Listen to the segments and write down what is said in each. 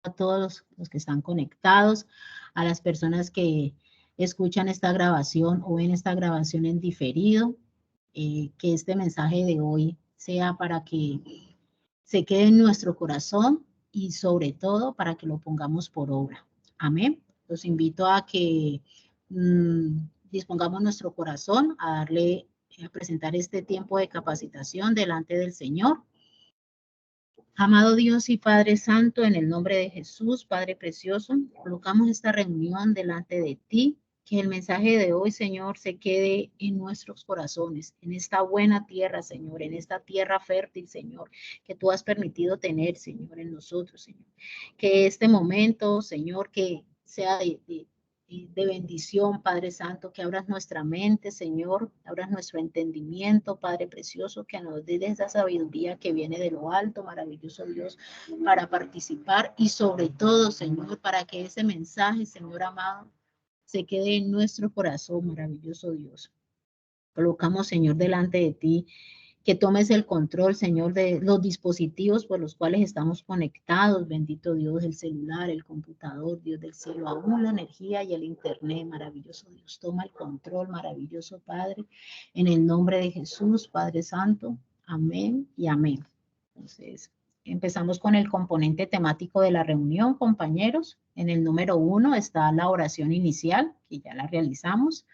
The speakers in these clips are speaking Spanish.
a todos los que están conectados, a las personas que escuchan esta grabación o ven esta grabación en diferido, que este mensaje de hoy sea para que se quede en nuestro corazón y sobre todo para que lo pongamos por obra. Amén. Los invito a que dispongamos nuestro corazón a presentar este tiempo de capacitación delante del Señor. Amado Dios y Padre Santo, en el nombre de Jesús, Padre Precioso, colocamos esta reunión delante de ti, que el mensaje de hoy, Señor, se quede en nuestros corazones, en esta buena tierra, Señor, en esta tierra fértil, Señor, que tú has permitido tener, Señor, en nosotros, Señor. Que este momento, Señor, que sea de bendición, Padre Santo, que abras nuestra mente, Señor, abras nuestro entendimiento, Padre Precioso, que nos des esa sabiduría que viene de lo alto, maravilloso Dios, para participar y sobre todo, Señor, para que ese mensaje, Señor amado, se quede en nuestro corazón, maravilloso Dios. Colocamos, Señor, delante de ti, que tomes el control, Señor, de los dispositivos por los cuales estamos conectados, bendito Dios, el celular, el computador, Dios del cielo, aún la energía y el internet, maravilloso Dios, toma el control, maravilloso Padre, en el nombre de Jesús, Padre Santo, amén y amén. Entonces, empezamos con el componente temático de la reunión, compañeros. En el número 1 está la oración inicial, que ya la realizamos.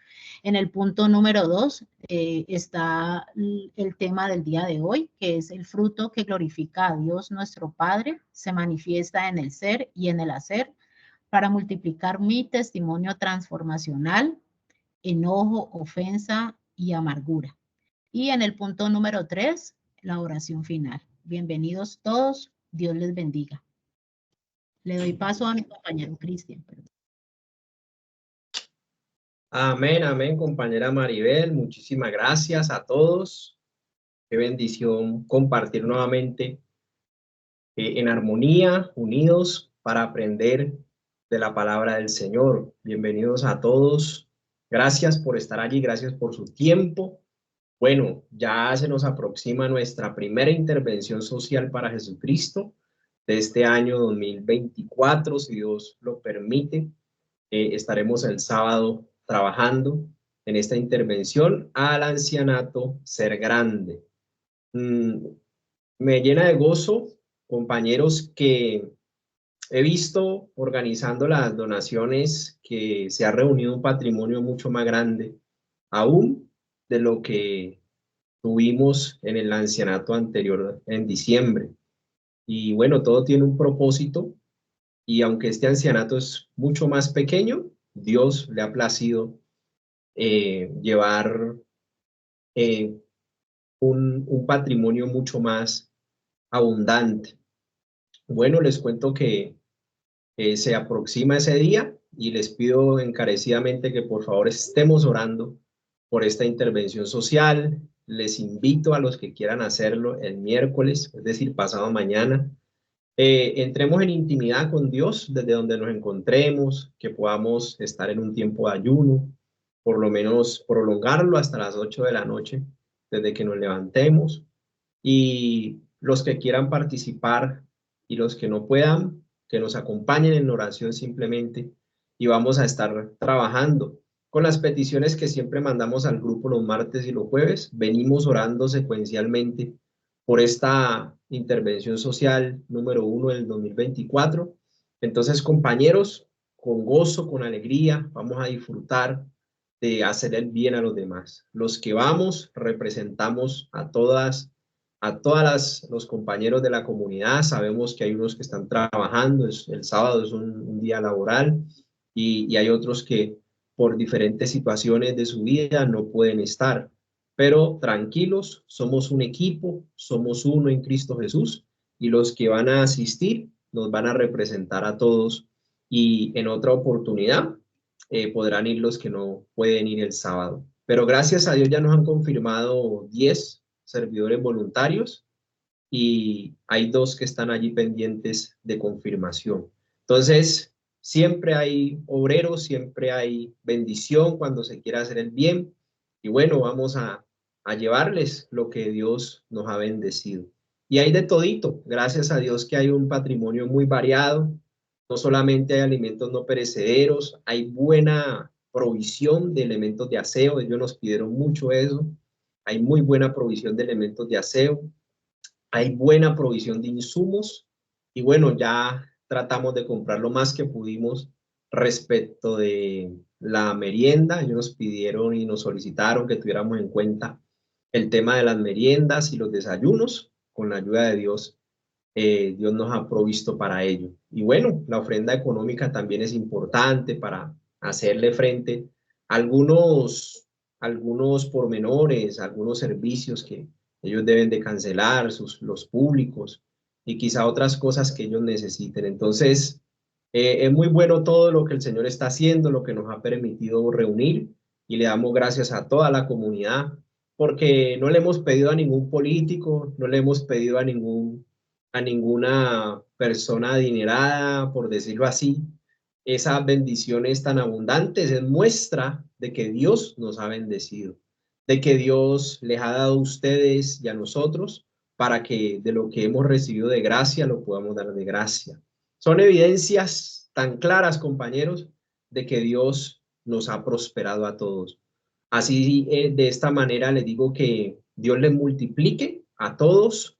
En el punto número 2 está el tema del día de hoy, que es el fruto que glorifica a Dios nuestro Padre, se manifiesta en el ser y en el hacer para multiplicar mi testimonio transformacional, enojo, ofensa y amargura. Y en el punto número 3, la oración final. Bienvenidos todos, Dios les bendiga. Le doy paso a mi compañero Cristian. Amén, amén, compañera Maribel. Muchísimas gracias a todos. Qué bendición compartir nuevamente en armonía, unidos para aprender de la palabra del Señor. Bienvenidos a todos. Gracias por estar allí, gracias por su tiempo. Bueno, ya se nos aproxima nuestra primera intervención social para Jesucristo de este año 2024, si Dios lo permite. Estaremos el sábado trabajando en esta intervención al ancianato ser grande. Me llena de gozo, compañeros, que he visto organizando las donaciones que se ha reunido un patrimonio mucho más grande aún de lo que tuvimos en el ancianato anterior en diciembre. Y bueno, todo tiene un propósito y aunque este ancianato es mucho más pequeño, Dios le ha placido llevar un patrimonio mucho más abundante. Bueno, les cuento que se aproxima ese día y les pido encarecidamente que por favor estemos orando por esta intervención social. Les invito a los que quieran hacerlo el miércoles, es decir, pasado mañana. Entremos en intimidad con Dios desde donde nos encontremos, que podamos estar en un tiempo de ayuno, por lo menos prolongarlo hasta las 8 de la noche, desde que nos levantemos. Y los que quieran participar y los que no puedan, que nos acompañen en oración simplemente y vamos a estar trabajando con las peticiones que siempre mandamos al grupo los martes y los jueves. Venimos orando secuencialmente por esta intervención social número 1 del 2024. Entonces, compañeros, con gozo, con alegría, vamos a disfrutar de hacer el bien a los demás. Los que vamos representamos a los compañeros de la comunidad. Sabemos que hay unos que están trabajando, el sábado es un día laboral y hay otros que por diferentes situaciones de su vida no pueden estar. Pero tranquilos, somos un equipo, somos uno en Cristo Jesús y los que van a asistir nos van a representar a todos y en otra oportunidad podrán ir los que no pueden ir el sábado. Pero gracias a Dios ya nos han confirmado 10 servidores voluntarios y hay 2 que están allí pendientes de confirmación. Entonces, siempre hay obreros, siempre hay bendición cuando se quiere hacer el bien. Y bueno, vamos a llevarles lo que Dios nos ha bendecido. Y hay de todito, gracias a Dios que hay un patrimonio muy variado. No solamente hay alimentos no perecederos, hay buena provisión de elementos de aseo. Ellos nos pidieron mucho eso. Hay muy buena provisión de elementos de aseo. Hay buena provisión de insumos. Y bueno, ya tratamos de comprar lo más que pudimos respecto de la merienda. Ellos nos pidieron y nos solicitaron que tuviéramos en cuenta el tema de las meriendas y los desayunos. Con la ayuda de Dios, Dios nos ha provisto para ello. Y bueno, la ofrenda económica también es importante para hacerle frente a algunos pormenores, algunos servicios que ellos deben de cancelar, los públicos, y quizá otras cosas que ellos necesiten. Entonces, es muy bueno todo lo que el Señor está haciendo, lo que nos ha permitido reunir, y le damos gracias a toda la comunidad, porque no le hemos pedido a ningún político, no le hemos pedido a ninguna persona adinerada, por decirlo así. Esas bendiciones tan abundantes es muestra de que Dios nos ha bendecido, de que Dios les ha dado a ustedes y a nosotros para que de lo que hemos recibido de gracia lo podamos dar de gracia. Son evidencias tan claras, compañeros, de que Dios nos ha prosperado a todos. Así, de esta manera les digo que Dios les multiplique a todos,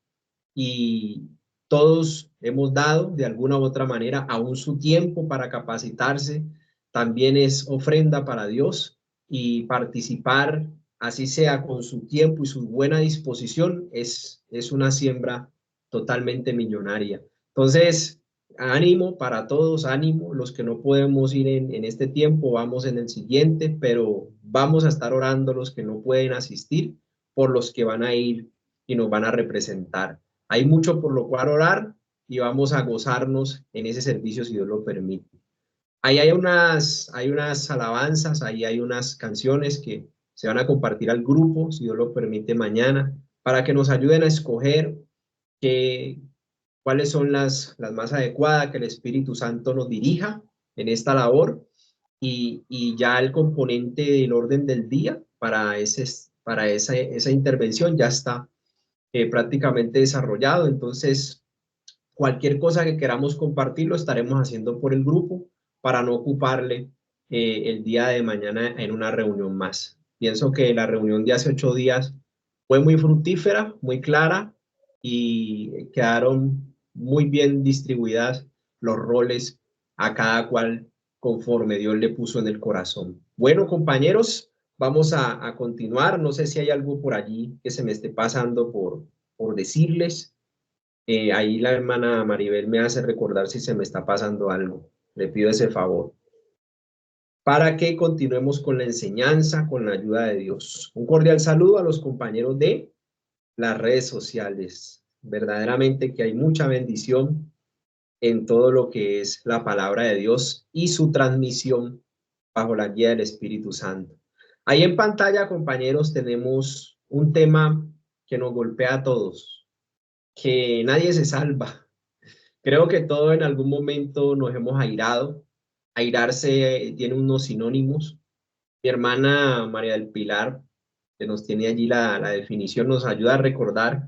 y todos hemos dado de alguna u otra manera aún su tiempo para capacitarse. También es ofrenda para Dios, y participar, así sea con su tiempo y su buena disposición, es una siembra totalmente millonaria. Entonces, ánimo para todos, ánimo. Los que no podemos ir en este tiempo, vamos en el siguiente, pero vamos a estar orando los que no pueden asistir por los que van a ir y nos van a representar. Hay mucho por lo cual orar, y vamos a gozarnos en ese servicio si Dios lo permite. Ahí hay unas alabanzas, ahí hay unas canciones que se van a compartir al grupo, si Dios lo permite, mañana, para que nos ayuden a escoger que, cuáles son las más adecuadas, que el Espíritu Santo nos dirija en esta labor, y ya el componente del orden del día para esa intervención ya está prácticamente desarrollado. Entonces, cualquier cosa que queramos compartir lo estaremos haciendo por el grupo para no ocuparle el día de mañana en una reunión más. Pienso que la reunión de hace 8 días fue muy fructífera, muy clara, y quedaron muy bien distribuidas los roles a cada cual conforme Dios le puso en el corazón. Bueno, compañeros, vamos a continuar. No sé si hay algo por allí que se me esté pasando por decirles. Ahí la hermana Maribel me hace recordar si se me está pasando algo. Le pido ese favor para que continuemos con la enseñanza con la ayuda de Dios. Un cordial saludo a los compañeros de las redes sociales. Verdaderamente que hay mucha bendición en todo lo que es la palabra de Dios y su transmisión bajo la guía del Espíritu Santo. Ahí en pantalla, compañeros, tenemos un tema que nos golpea a todos, que nadie se salva. Creo que todos en algún momento nos hemos airado. Airarse tiene unos sinónimos. Mi hermana María del Pilar, que nos tiene allí la definición, nos ayuda a recordar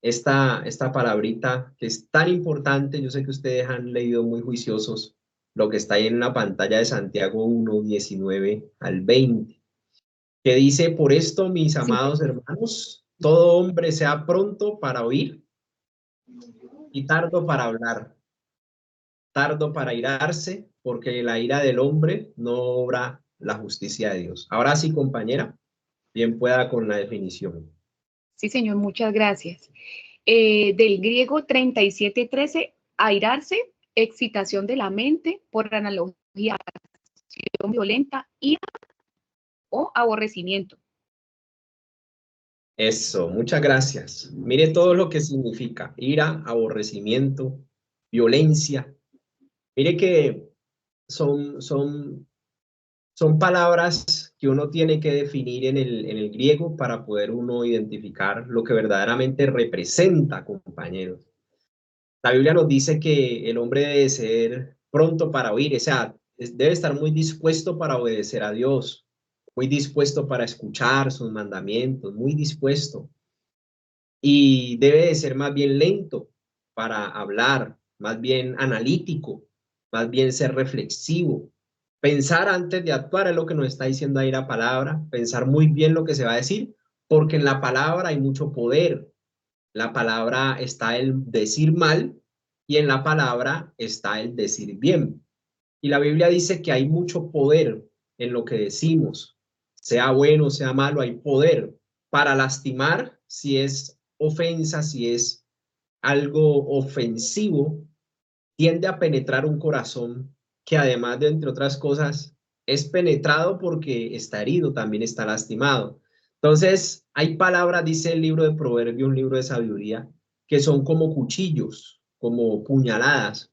esta palabrita que es tan importante. Yo sé que ustedes han leído muy juiciosos lo que está ahí en la pantalla de Santiago 1, 19 al 20, que dice: por esto, mis Sí, amados hermanos, todo hombre sea pronto para oír y tardo para hablar, tardo para irarse, porque la ira del hombre no obra la justicia de Dios. Ahora sí, compañera, bien pueda con la definición. sí, señor, muchas gracias. Del griego 37:13, airarse, excitación de la mente, por analogía, acción violenta, ira o aborrecimiento. Eso, muchas gracias. Mire todo lo que significa: ira, aborrecimiento, violencia. Mire que son palabras que uno tiene que definir en el griego para poder uno identificar lo que verdaderamente representa, compañeros. La Biblia nos dice que el hombre debe ser pronto para oír, o sea, debe estar muy dispuesto para obedecer a Dios, muy dispuesto para escuchar sus mandamientos, muy dispuesto. Y debe de ser más bien lento para hablar, más bien analítico, más bien ser reflexivo. Pensar antes de actuar es lo que nos está diciendo ahí la palabra, pensar muy bien lo que se va a decir, porque en la palabra hay mucho poder. La palabra está el decir mal y en la palabra está el decir bien. Y la Biblia dice que hay mucho poder en lo que decimos, sea bueno, sea malo, hay poder para lastimar, si es ofensa, si es algo ofensivo, tiende a penetrar un corazón que además de, entre otras cosas, es penetrado porque está herido, también está lastimado. Entonces, hay palabras, dice el libro de Proverbios, un libro de sabiduría, que son como cuchillos, como puñaladas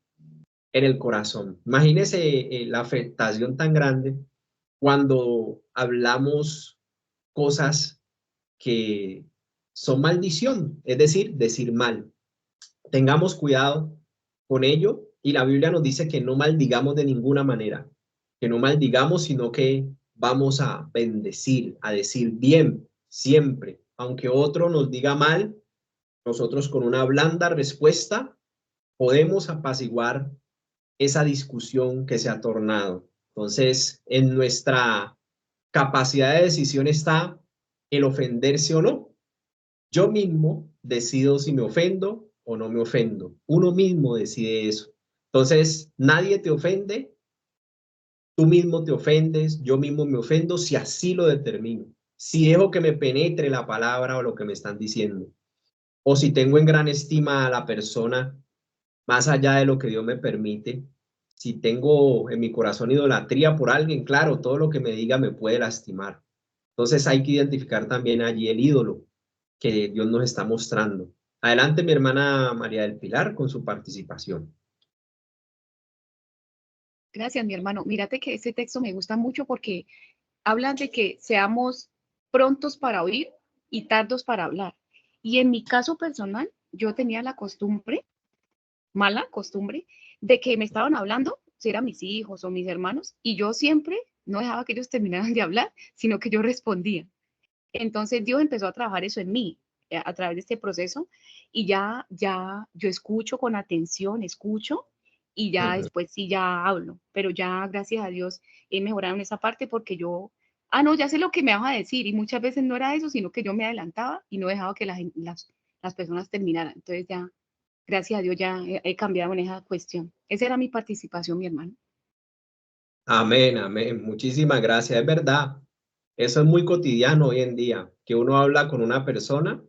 en el corazón. Imagínese la afectación tan grande cuando hablamos cosas que son maldición, es decir mal. Tengamos cuidado con ello y la Biblia nos dice que no maldigamos de ninguna manera, que no maldigamos, sino que vamos a bendecir, a decir bien siempre. Aunque otro nos diga mal, nosotros con una blanda respuesta podemos apaciguar esa discusión que se ha tornado. Entonces, en nuestra capacidad de decisión está el ofenderse o no. Yo mismo decido si me ofendo o no me ofendo. Uno mismo decide eso. Entonces, nadie te ofende, tú mismo te ofendes, yo mismo me ofendo si así lo determino. Si dejo que me penetre la palabra o lo que me están diciendo. O si tengo en gran estima a la persona, más allá de lo que Dios me permite. Si tengo en mi corazón idolatría por alguien, claro, todo lo que me diga me puede lastimar. Entonces hay que identificar también allí el ídolo que Dios nos está mostrando. Adelante, mi hermana María del Pilar, con su participación. Gracias, mi hermano. Mírate que ese texto me gusta mucho porque hablan de que seamos prontos para oír y tardos para hablar. Y en mi caso personal, yo tenía la costumbre, mala costumbre, de que me estaban hablando, si eran mis hijos o mis hermanos, y yo siempre no dejaba que ellos terminaran de hablar, sino que yo respondía. Entonces Dios empezó a trabajar eso en mí a través de este proceso y ya yo escucho con atención, escucho y ya después sí ya hablo, pero ya gracias a Dios he mejorado en esa parte porque yo, no, ya sé lo que me vas a decir y muchas veces no era eso, sino que yo me adelantaba y no dejaba que las personas terminaran. Entonces ya, gracias a Dios ya he cambiado en esa cuestión. Esa era mi participación, mi hermano. Amén, amén. Muchísimas gracias. Es verdad. Eso es muy cotidiano hoy en día, que uno habla con una persona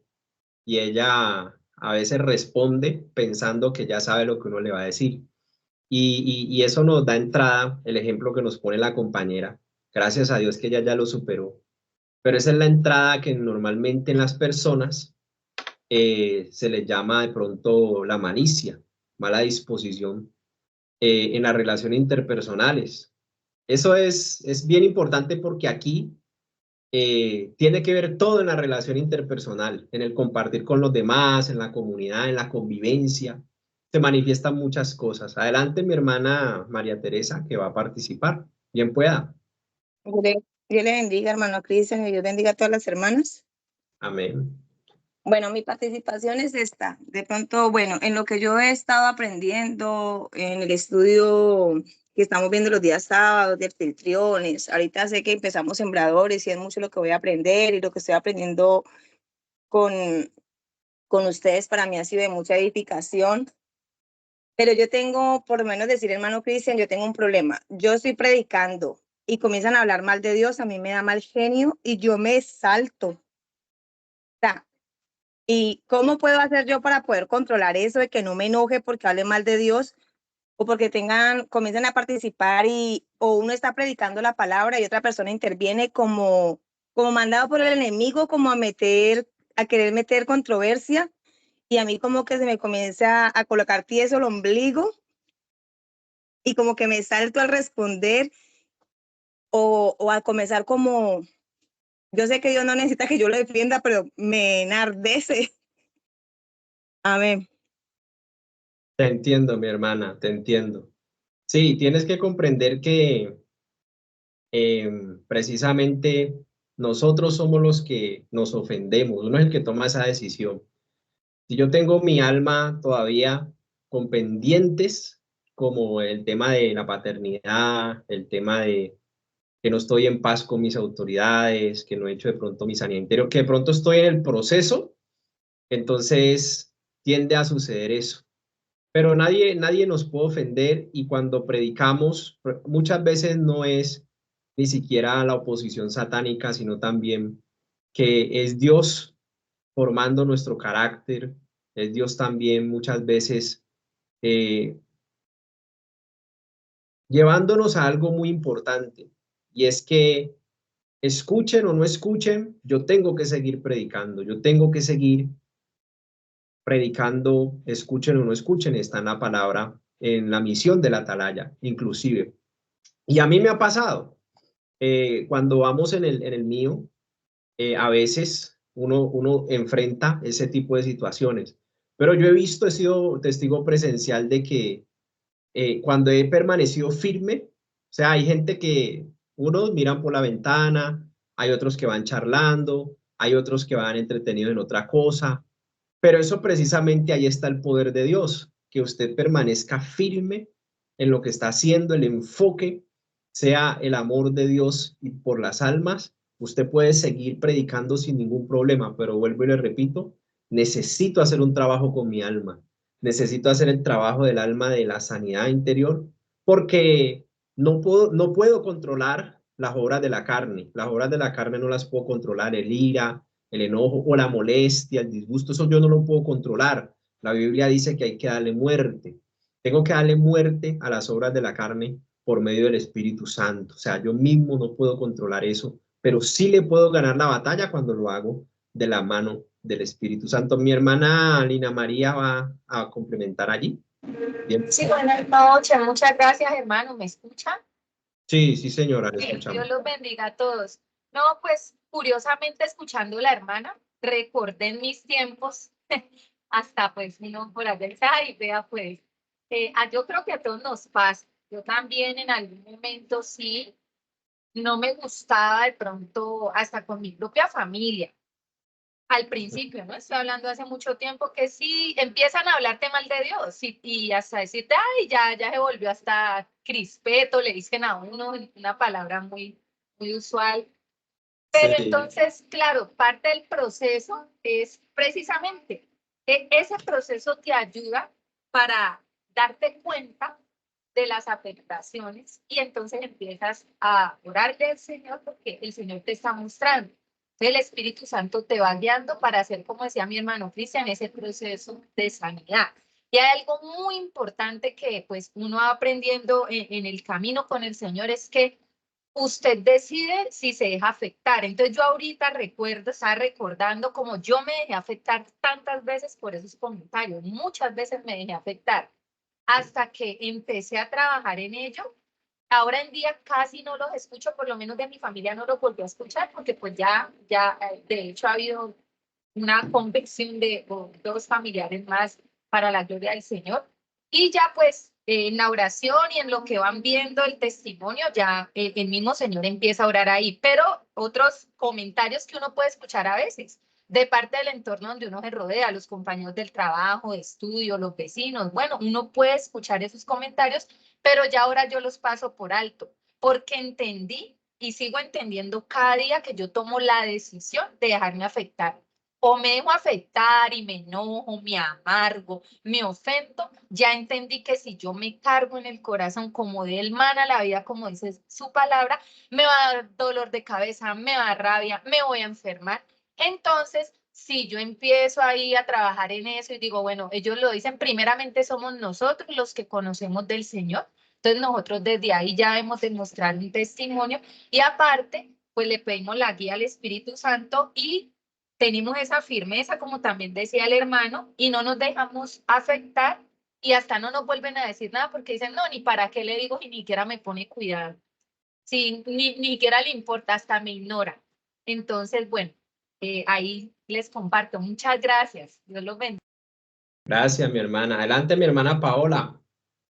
y ella a veces responde pensando que ya sabe lo que uno le va a decir. Y eso nos da entrada, el ejemplo que nos pone la compañera. Gracias a Dios que ella ya lo superó. Pero esa es la entrada que normalmente en las personas se les llama de pronto la malicia, mala disposición en las relaciones interpersonales. Eso es bien importante porque aquí tiene que ver todo en la relación interpersonal, en el compartir con los demás, en la comunidad, en la convivencia. Se manifiestan muchas cosas. Adelante, mi hermana María Teresa, que va a participar. Bien pueda. Dios le bendiga, hermano Cristian, y Dios bendiga a todas las hermanas. Amén. Bueno, mi participación es esta. De pronto, bueno, en lo que yo he estado aprendiendo en el estudio que estamos viendo los días sábados de anfitriones, ahorita sé que empezamos sembradores y es mucho lo que voy a aprender y lo que estoy aprendiendo con ustedes para mí ha sido de mucha edificación. Pero yo tengo, por lo menos decir, hermano Cristian, yo tengo un problema. Yo estoy predicando y comienzan a hablar mal de Dios, a mí me da mal genio y yo me salto. O sea, ¿y cómo puedo hacer yo para poder controlar eso de que no me enoje porque hable mal de Dios o porque comiencen a participar o uno está predicando la palabra y otra persona interviene como mandado por el enemigo, como a querer meter controversia y a mí como que se me comienza a colocar tieso el ombligo y como que me salto al responder o al comenzar como, yo sé que Dios no necesita que yo lo defienda, pero me enardece. Amén. Te entiendo, mi hermana, te entiendo. Sí, tienes que comprender que precisamente nosotros somos los que nos ofendemos, uno es el que toma esa decisión. Si yo tengo mi alma todavía con pendientes como el tema de la paternidad, el tema de que no estoy en paz con mis autoridades, que no he hecho de pronto mi sanidad interior, que de pronto estoy en el proceso, entonces tiende a suceder eso. Pero nadie nos puede ofender, y cuando predicamos, muchas veces no es ni siquiera la oposición satánica, sino también que es Dios formando nuestro carácter, es Dios también muchas veces llevándonos a algo muy importante, y es que escuchen o no escuchen, yo tengo que seguir predicando, yo tengo que seguir predicando, escuchen o no escuchen, está en la palabra, en la misión de la atalaya, inclusive. Y a mí me ha pasado, cuando vamos en el mío, a veces uno enfrenta ese tipo de situaciones, pero yo he sido testigo presencial de que cuando he permanecido firme, o sea, hay gente que unos miran por la ventana, hay otros que van charlando, hay otros que van entretenidos en otra cosa, pero eso precisamente ahí está el poder de Dios, que usted permanezca firme en lo que está haciendo, el enfoque sea el amor de Dios y por las almas. Usted puede seguir predicando sin ningún problema, pero vuelvo y le repito, necesito hacer un trabajo con mi alma, necesito hacer el trabajo del alma de la sanidad interior, porque no puedo controlar las obras de la carne. Las obras de la carne no las puedo controlar, el ira, el enojo o la molestia, el disgusto, eso yo no lo puedo controlar. La Biblia dice que hay que darle muerte. Tengo que darle muerte a las obras de la carne por medio del Espíritu Santo. O sea, yo mismo no puedo controlar eso, pero sí le puedo ganar la batalla cuando lo hago de la mano del Espíritu Santo. Mi hermana Lina María va a complementar allí. Bien. Sí, buenas noches, muchas gracias, hermano. ¿Me escuchan? Sí, sí, señora, le Sí, escuchamos. Dios los bendiga a todos. No, pues curiosamente escuchando a la hermana, recordé en mis tiempos, hasta pues uno por allá dice, ay, vea pues, yo creo que a todos nos pasa. Yo también en algún momento sí, no me gustaba de pronto hasta con mi propia familia. Al principio, ¿no? Estoy hablando hace mucho tiempo que sí empiezan a hablarte mal de Dios y hasta decirte, ay, ya se volvió hasta crispeto, le dicen a uno una palabra muy usual. Pero Sí. entonces, claro, parte del proceso es precisamente ese proceso te ayuda para darte cuenta de las afectaciones y entonces empiezas a orarle al Señor porque el Señor te está mostrando. El Espíritu Santo te va guiando para hacer, como decía mi hermano Cristian, ese proceso de sanidad. Y hay algo muy importante que pues uno va aprendiendo en el camino con el Señor, es que usted decide si se deja afectar. Entonces yo ahorita estaba recordando como yo me dejé afectar tantas veces por esos comentarios, muchas veces me dejé afectar, hasta que empecé a trabajar en ello. Ahora en día casi no los escucho, por lo menos de mi familia no los volví a escuchar, porque pues ya de hecho ha habido una convicción de dos familiares más para la gloria del Señor. Y ya pues en la oración y en lo que van viendo el testimonio, ya el mismo Señor empieza a orar ahí. Pero otros comentarios que uno puede escuchar a veces de parte del entorno donde uno se rodea, los compañeros del trabajo, de estudio, los vecinos, bueno, uno puede escuchar esos comentarios, pero ya ahora yo los paso por alto, porque entendí y sigo entendiendo cada día que yo tomo la decisión de dejarme afectar. O me dejo afectar y me enojo, me amargo, me ofendo, ya entendí que si yo me cargo en el corazón como de él mana la vida, como dice su palabra, me va a dar dolor de cabeza, me va a dar rabia, me voy a enfermar. Entonces, si yo empiezo ahí a trabajar en eso y digo, bueno, ellos lo dicen, primeramente somos nosotros los que conocemos del Señor, entonces nosotros desde ahí ya debemos demostrar un testimonio y aparte, pues le pedimos la guía al Espíritu Santo y tenemos esa firmeza, como también decía el hermano, y no nos dejamos afectar y hasta no nos vuelven a decir nada porque dicen, no, ni para qué le digo, ni siquiera me pone cuidado. Sí, ni siquiera le importa, hasta me ignora. Entonces, bueno, ahí les comparto. Muchas gracias. Dios los bendiga. Gracias, mi hermana. Adelante, mi hermana Paola,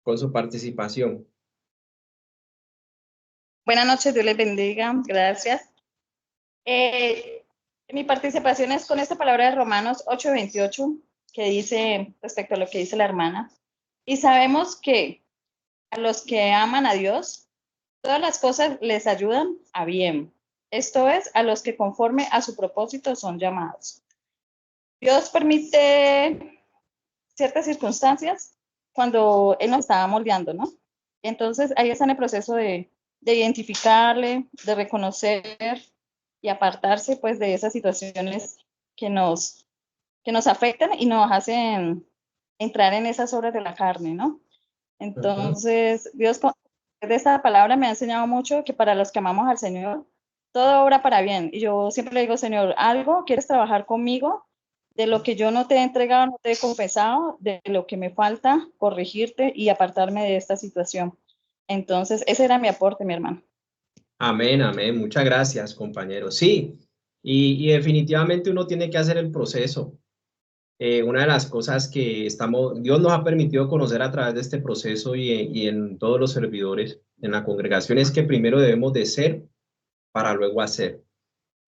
con su participación. Buenas noches, Dios les bendiga, gracias. Mi participación es con esta palabra de Romanos 8:28, que dice, respecto a lo que dice la hermana, y sabemos que a los que aman a Dios, todas las cosas les ayudan a bien. Esto es, a los que conforme a su propósito son llamados. Dios permite ciertas circunstancias cuando Él nos estaba moldeando, ¿no? Entonces, ahí está en el proceso de identificarle, de reconocer y apartarse, pues, de esas situaciones que nos afectan y nos hacen entrar en esas obras de la carne, ¿no? Entonces, Dios, de esta palabra me ha enseñado mucho que para los que amamos al Señor, todo obra para bien. Y yo siempre le digo, Señor, algo, ¿quieres trabajar conmigo? De lo que yo no te he entregado, no te he confesado, de lo que me falta, corregirte y apartarme de esta situación. Entonces, ese era mi aporte, mi hermano. Amén, amén. Muchas gracias, compañero. Sí, y definitivamente uno tiene que hacer el proceso. Una de las cosas que Dios nos ha permitido conocer a través de este proceso y en todos los servidores, en la congregación, es que primero debemos de ser para luego hacer.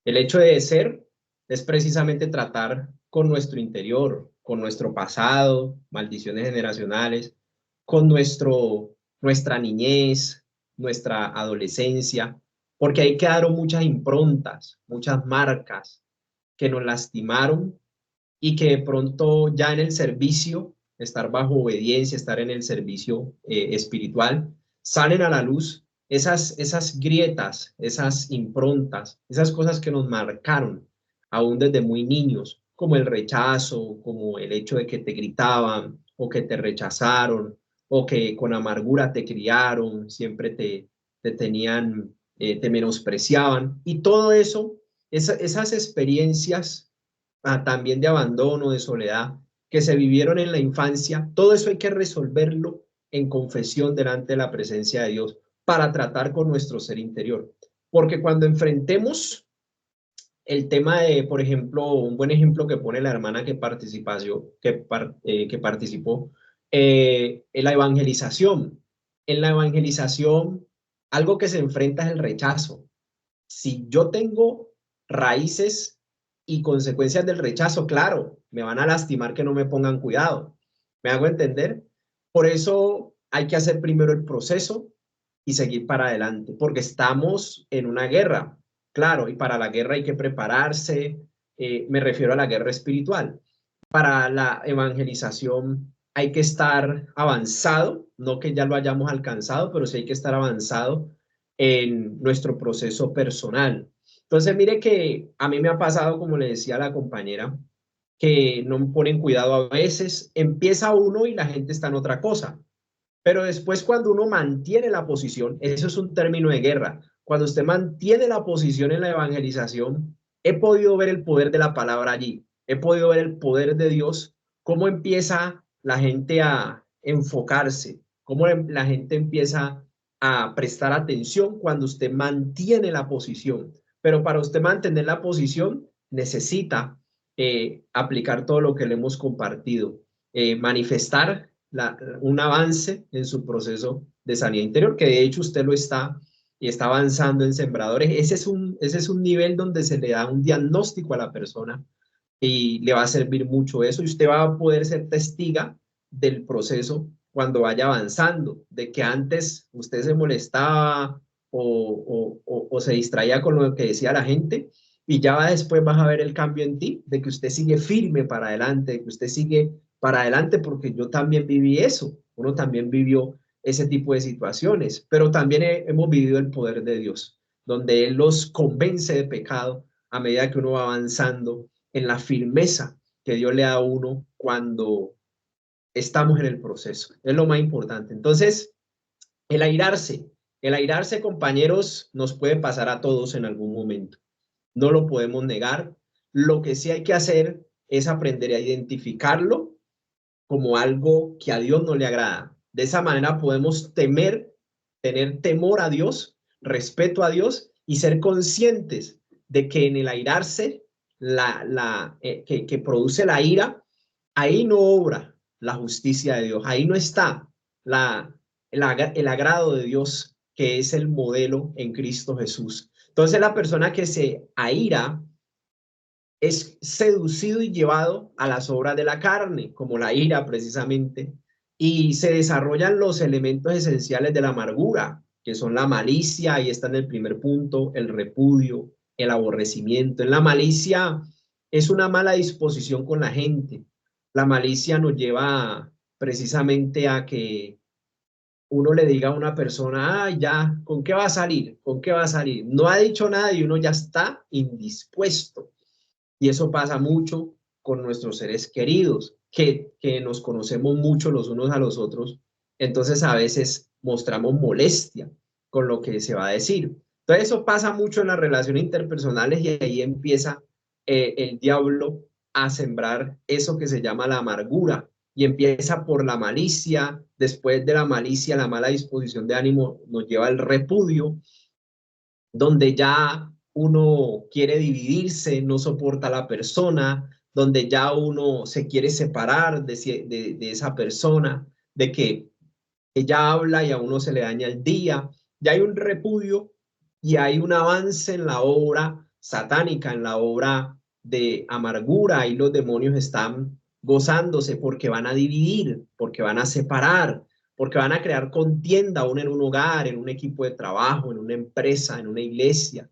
El hecho de ser es precisamente tratar con nuestro interior, con nuestro pasado, maldiciones generacionales, con nuestra niñez, nuestra adolescencia, porque ahí quedaron muchas improntas, muchas marcas que nos lastimaron y que de pronto ya en el servicio, estar bajo obediencia, estar en el servicio espiritual, salen a la luz esas grietas, esas improntas, esas cosas que nos marcaron aún desde muy niños, como el rechazo, como el hecho de que te gritaban o que te rechazaron o que con amargura te criaron, siempre te tenían, te menospreciaban. Y todo eso, esas experiencias también de abandono, de soledad, que se vivieron en la infancia, todo eso hay que resolverlo en confesión delante de la presencia de Dios para tratar con nuestro ser interior. Porque cuando enfrentemos el tema de, por ejemplo, un buen ejemplo que pone la hermana que participó, en la evangelización. En la evangelización, algo que se enfrenta es el rechazo. Si yo tengo raíces y consecuencias del rechazo, claro, me van a lastimar que no me pongan cuidado. ¿Me hago entender? Por eso hay que hacer primero el proceso y seguir para adelante, porque estamos en una guerra, claro, y para la guerra hay que prepararse, me refiero a la guerra espiritual. Para la evangelización hay que estar avanzado, no que ya lo hayamos alcanzado, pero sí hay que estar avanzado en nuestro proceso personal. Entonces, mire que a mí me ha pasado, como le decía a la compañera, que no ponen cuidado a veces, empieza uno y la gente está en otra cosa, pero después cuando uno mantiene la posición, eso es un término de guerra, cuando usted mantiene la posición en la evangelización, he podido ver el poder de la palabra allí, he podido ver el poder de Dios, cómo empieza la gente a enfocarse, cómo la gente empieza a prestar atención cuando usted mantiene la posición. Pero para usted mantener la posición necesita aplicar todo lo que le hemos compartido, manifestar un avance en su proceso de sanidad interior, que de hecho usted lo está y está avanzando en sembradores. Ese es un nivel donde se le da un diagnóstico a la persona y le va a servir mucho eso y usted va a poder ser testiga del proceso cuando vaya avanzando, de que antes usted se molestaba o se distraía con lo que decía la gente y ya después vas a ver el cambio en ti, de que usted sigue firme para adelante, de que usted sigue para adelante porque yo también viví eso, uno también vivió ese tipo de situaciones, pero también hemos vivido el poder de Dios, donde Él los convence de pecado a medida que uno va avanzando en la firmeza que Dios le da a uno cuando estamos en el proceso. Es lo más importante. Entonces, el airarse, compañeros, nos puede pasar a todos en algún momento. No lo podemos negar. Lo que sí hay que hacer es aprender a identificarlo como algo que a Dios no le agrada. De esa manera podemos tener temor a Dios, respeto a Dios y ser conscientes de que en el airarse, que produce la ira, ahí no obra la justicia de Dios, ahí no está el agrado de Dios, que es el modelo en Cristo Jesús. Entonces la persona que se aira es seducido y llevado a las obras de la carne, como la ira precisamente, y se desarrollan los elementos esenciales de la amargura, que son la malicia, ahí está en el primer punto, el repudio, el aborrecimiento. En la malicia es una mala disposición con la gente. La malicia nos lleva precisamente a que uno le diga a una persona, ah, ya, ¿con qué va a salir? ¿Con qué va a salir? No ha dicho nada y uno ya está indispuesto. Y eso pasa mucho con nuestros seres queridos, que nos conocemos mucho los unos a los otros. Entonces a veces mostramos molestia con lo que se va a decir. Entonces eso pasa mucho en las relaciones interpersonales y ahí empieza el diablo a sembrar eso que se llama la amargura y empieza por la malicia. Después de la malicia, la mala disposición de ánimo nos lleva al repudio, donde ya uno quiere dividirse, no soporta a la persona, donde ya uno se quiere separar de esa persona, de que ella habla y a uno se le daña el día. Ya hay un repudio y hay un avance en la obra satánica, en la obra de amargura, y los demonios están gozándose porque van a dividir, porque van a separar, porque van a crear contienda aún en un hogar, en un equipo de trabajo, en una empresa, en una iglesia,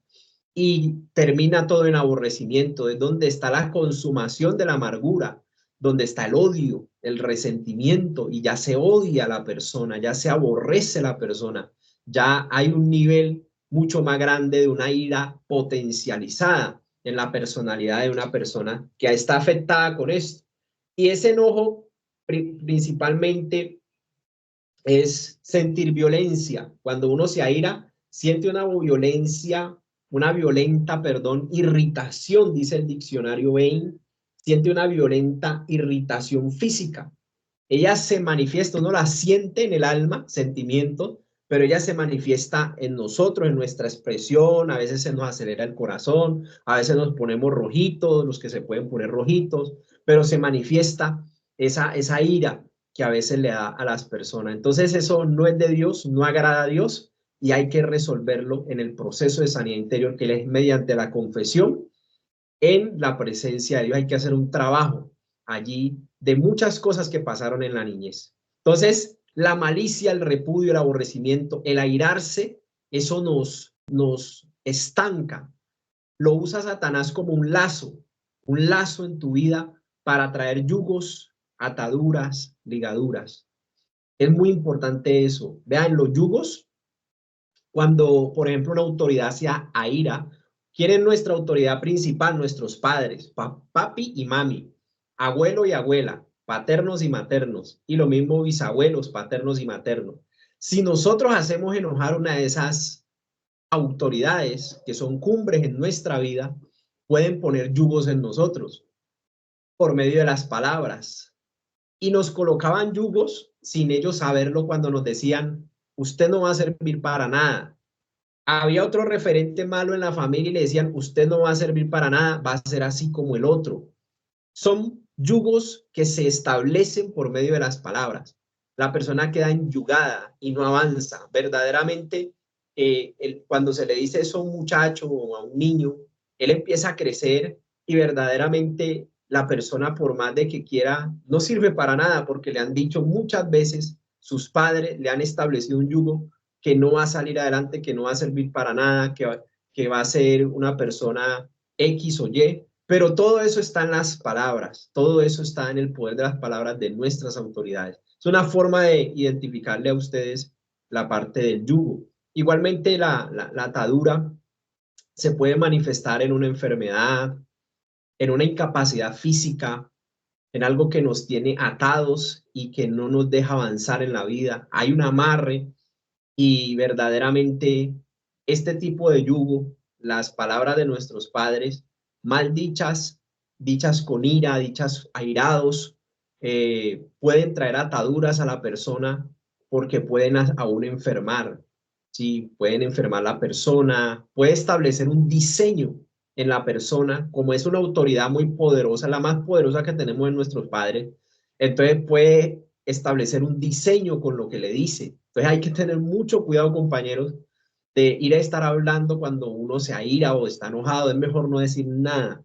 y termina todo en aborrecimiento. Es donde está la consumación de la amargura, donde está el odio, el resentimiento, y ya se odia a la persona, ya se aborrece la persona, ya hay un nivel mucho más grande de una ira potencializada en la personalidad de una persona que está afectada con esto. Y ese enojo principalmente es sentir violencia. Cuando uno se aira, siente una violencia, una violenta, perdón, irritación, dice el diccionario Bain, siente una violenta irritación física. Ella se manifiesta, uno la siente en el alma, sentimiento, pero ella se manifiesta en nosotros, en nuestra expresión. A veces se nos acelera el corazón, a veces nos ponemos rojitos, los que se pueden poner rojitos, pero se manifiesta esa ira que a veces le da a las personas. Entonces eso no es de Dios, no agrada a Dios, y hay que resolverlo en el proceso de sanidad interior, que es mediante la confesión en la presencia de Dios. Hay que hacer un trabajo allí de muchas cosas que pasaron en la niñez. Entonces, la malicia, el repudio, el aborrecimiento, el airarse, eso nos estanca. Lo usa Satanás como un lazo en tu vida para traer yugos, ataduras, ligaduras. Es muy importante eso. Vean, los yugos, cuando, por ejemplo, una autoridad se aira, quieren nuestra autoridad principal, nuestros padres, papi y mami, abuelo y abuela, paternos y maternos, y lo mismo bisabuelos, paternos y maternos. Si nosotros hacemos enojar una de esas autoridades que son cumbres en nuestra vida, pueden poner yugos en nosotros por medio de las palabras. Y nos colocaban yugos sin ellos saberlo cuando nos decían, usted no va a servir para nada. Había otro referente malo en la familia y le decían, usted no va a servir para nada, va a ser así como el otro. Son yugos que se establecen por medio de las palabras. La persona queda enyugada y no avanza. Verdaderamente, cuando se le dice eso a un muchacho o a un niño, él empieza a crecer y verdaderamente la persona, por más de que quiera, no sirve para nada, porque le han dicho muchas veces, sus padres le han establecido un yugo que no va a salir adelante, que no va a servir para nada, que va a ser una persona X o Y. Pero todo eso está en las palabras, todo eso está en el poder de las palabras de nuestras autoridades. Es una forma de identificarle a ustedes la parte del yugo. Igualmente la atadura se puede manifestar en una enfermedad, en una incapacidad física, en algo que nos tiene atados y que no nos deja avanzar en la vida. Hay un amarre y verdaderamente este tipo de yugo, las palabras de nuestros padres, mal dichas, dichas con ira, dichas airados, pueden traer ataduras a la persona porque pueden aún enfermar. Sí, pueden enfermar la persona, puede establecer un diseño en la persona, como es una autoridad muy poderosa, la más poderosa que tenemos en nuestros padres, entonces puede establecer un diseño con lo que le dice. Entonces hay que tener mucho cuidado, compañeros, de ir a estar hablando cuando uno se aira o está enojado. Es mejor no decir nada.